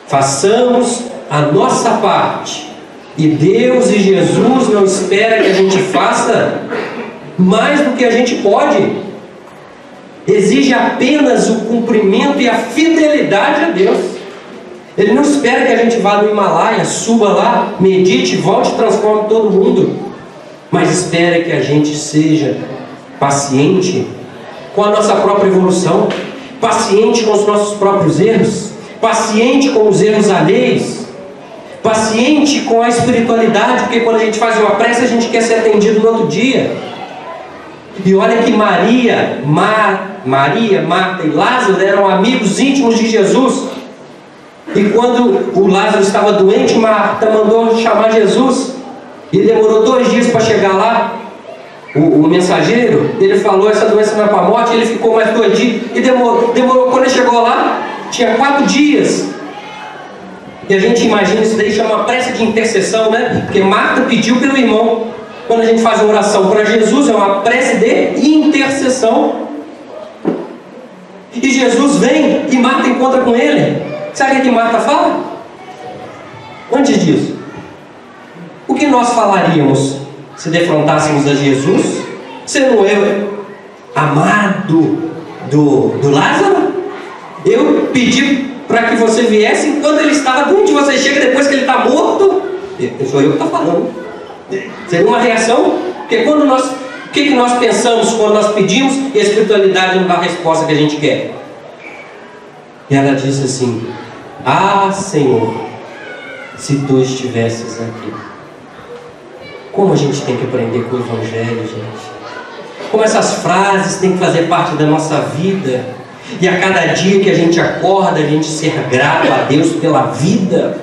Façamos a nossa parte, e Deus e Jesus não espera que a gente faça mais do que a gente pode. Exige apenas o cumprimento e a fidelidade a Deus. Ele não espera que a gente vá no Himalaia, suba lá, medite, volte e transforme todo mundo, mas espera que a gente seja paciente com a nossa própria evolução, paciente com os nossos próprios erros, paciente com os erros alheios, paciente com a espiritualidade, porque quando a gente faz uma prece, a gente quer ser atendido no outro dia. E olha que Maria, Marta e Lázaro eram amigos íntimos de Jesus. E quando o Lázaro estava doente, Marta mandou chamar Jesus. E demorou 2 dias para chegar lá. O mensageiro, ele falou: essa doença não é para a morte. Ele ficou mais 2 dias. E demorou. Quando ele chegou lá, tinha 4 dias. E a gente imagina isso daí, chama prece de intercessão, né? Porque Marta pediu pelo irmão. Quando a gente faz uma oração para Jesus, é uma prece de intercessão. E Jesus vem e Marta encontra com ele. Sabe o que Marta fala? Antes disso, o que nós falaríamos se defrontássemos a Jesus, sendo eu amado do Lázaro? Eu pedi para que você viesse enquanto ele estava doente, você chega depois que ele está morto? Sou eu que estou falando. Seria uma reação? Porque quando o que nós pensamos quando nós pedimos e a espiritualidade não dá a resposta que a gente quer? E ela disse assim: ah, Senhor, se tu estivesses aqui. Como a gente tem que aprender com o Evangelho, gente. Como essas frases têm que fazer parte da nossa vida. E a cada dia que a gente acorda, a gente ser grato a Deus pela vida.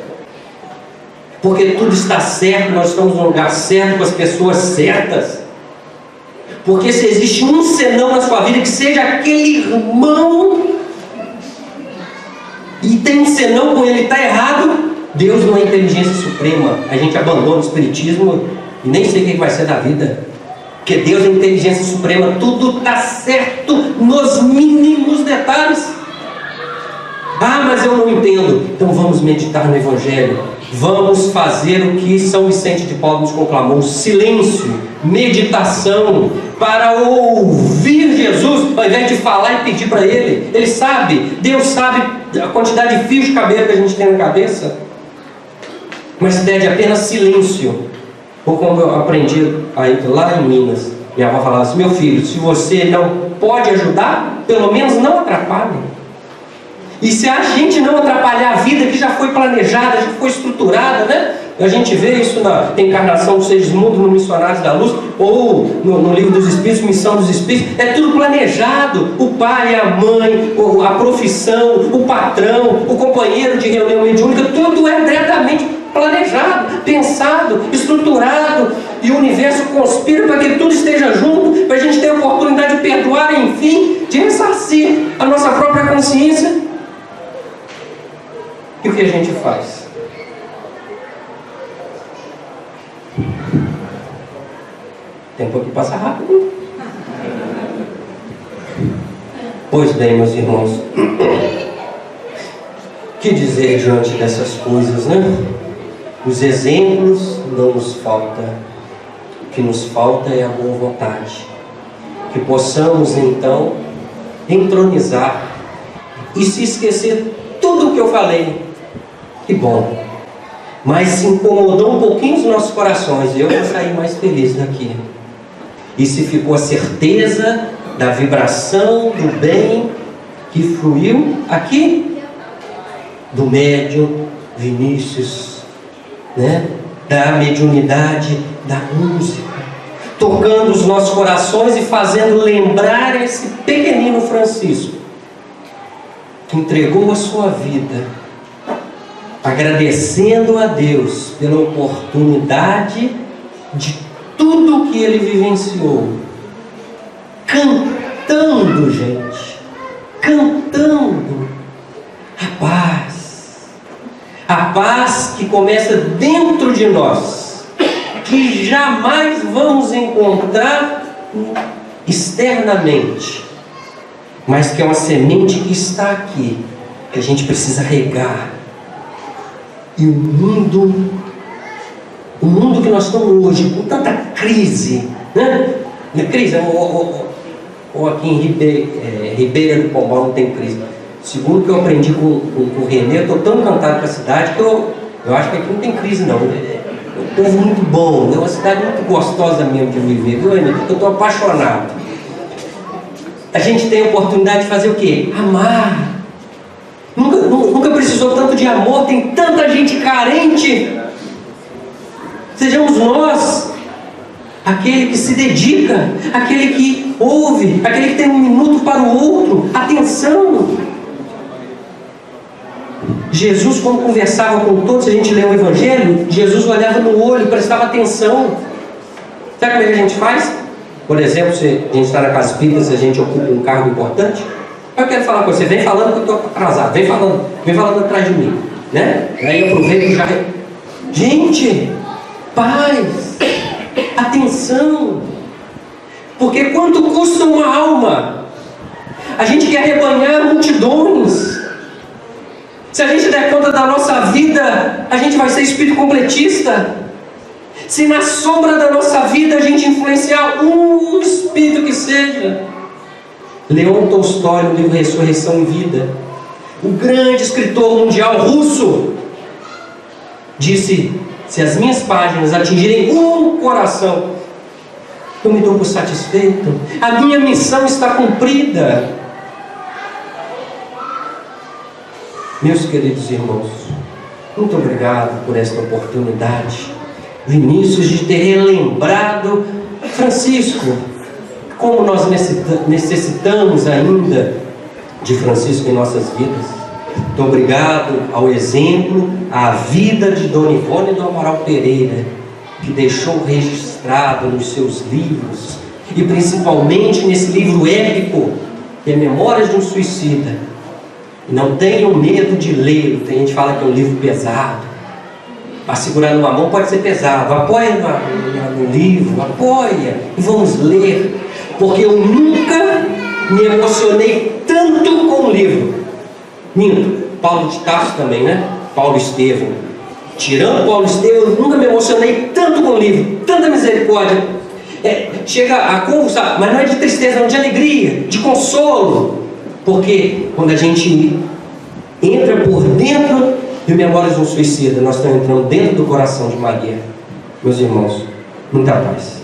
Porque tudo está certo, nós estamos no lugar certo, com as pessoas certas. Porque se existe um senão na sua vida, que seja aquele irmão, e tem um senão com ele, está errado, Deus não é inteligência suprema. A gente abandona o espiritismo e nem sei o que vai ser da vida. Porque Deus é inteligência suprema, tudo está certo nos mínimos detalhes. Ah, mas eu não entendo. Então vamos meditar no Evangelho. Vamos fazer o que São Vicente de Paulo nos conclamou: silêncio, meditação, para ouvir Jesus, ao invés de falar e pedir para Ele. Ele sabe, Deus sabe a quantidade de fios de cabelo que a gente tem na cabeça, mas pede apenas silêncio. Ou como eu aprendi lá em Minas, minha avó falava assim: meu filho, se você não pode ajudar, pelo menos não atrapalhe. E se a gente não atrapalhar a vida que já foi planejada, já foi estruturada, né? A gente vê isso na encarnação dos seres mudos, no Missionários da Luz, ou no Livro dos Espíritos, Missão dos Espíritos. É tudo planejado. O pai, a mãe, a profissão, o patrão, o companheiro de reunião mediúnica, tudo é diretamente planejado, pensado, estruturado. E o universo conspira para que tudo esteja junto, para a gente ter a oportunidade de perdoar e, enfim, de ressarcir a nossa própria consciência. E o que a gente faz? O tempo aqui passa rápido. Pois bem, meus irmãos, que dizer diante dessas coisas, né? Os exemplos não nos faltam. O que nos falta é a boa vontade. Que possamos então entronizar e se esquecer tudo o que eu falei. Que bom. Mas se incomodou um pouquinho os nossos corações, eu vou sair mais feliz daqui. E se ficou a certeza da vibração do bem que fluiu aqui, do médium Vinícius, né? Da mediunidade da música, tocando os nossos corações e fazendo lembrar esse pequenino Francisco, que entregou a sua vida, agradecendo a Deus pela oportunidade de tudo que ele vivenciou, cantando, gente, cantando a paz que começa dentro de nós, que jamais vamos encontrar externamente, mas que é uma semente que está aqui, que a gente precisa regar. E o mundo que nós estamos hoje, com tanta crise, né? Crise, ou aqui em Ribeira do Pombal não tem crise. Segundo o que eu aprendi com o Renê, eu estou tão encantado com a cidade que eu acho que aqui não tem crise não. É um povo muito bom, é uma cidade muito gostosa mesmo de viver, viu, Renê? Eu estou apaixonado. A gente tem a oportunidade de fazer o quê? Amar. Nunca precisou tanto de amor, tem tanta gente carente. Sejamos nós aquele que se dedica, aquele que ouve, aquele que tem um minuto para o outro, atenção. Jesus, quando conversava com todos, se a gente lê o Evangelho, Jesus olhava no olho, prestava atenção. Sabe como é que a gente faz? Por exemplo, se a gente está na casa espírita, se a gente ocupa um cargo importante, eu quero falar com você, vem falando que eu estou atrasado, vem falando atrás de mim. né? Aí eu aproveito já. Gente, paz, atenção, porque quanto custa uma alma? A gente quer arrebanhar multidões. Se a gente der conta da nossa vida, a gente vai ser espírito completista. Se na sombra da nossa vida a gente influenciar um espírito que seja. Leon Tolstói, no livro Ressurreição e Vida, o grande escritor mundial russo, disse: se as minhas páginas atingirem um coração, eu me dou por satisfeito. A minha missão está cumprida. Meus queridos irmãos, muito obrigado por esta oportunidade, Vinícius, de ter relembrado Francisco. Como nós necessitamos ainda de Francisco em nossas vidas. Muito obrigado ao exemplo, à vida de Dona Ivone do Amaral Pereira, que deixou registrado nos seus livros, e principalmente nesse livro épico, que é Memórias de um Suicida. Não tenham medo de ler. Tem gente que fala que é um livro pesado. Para segurar numa mão pode ser pesado. Apoia no livro, apoia e vamos ler. Porque eu nunca me emocionei tanto com o livro. Minto, Paulo de Tarso também, né? Paulo Estevão. Tirando Paulo Estevão, eu nunca me emocionei tanto com o livro. Tanta misericórdia. Chega a convulsar, mas não é de tristeza, não, de alegria, de consolo. Porque quando a gente entra por dentro de Memórias de um Suicida, nós estamos entrando dentro do coração de Maria. Meus irmãos, muita paz.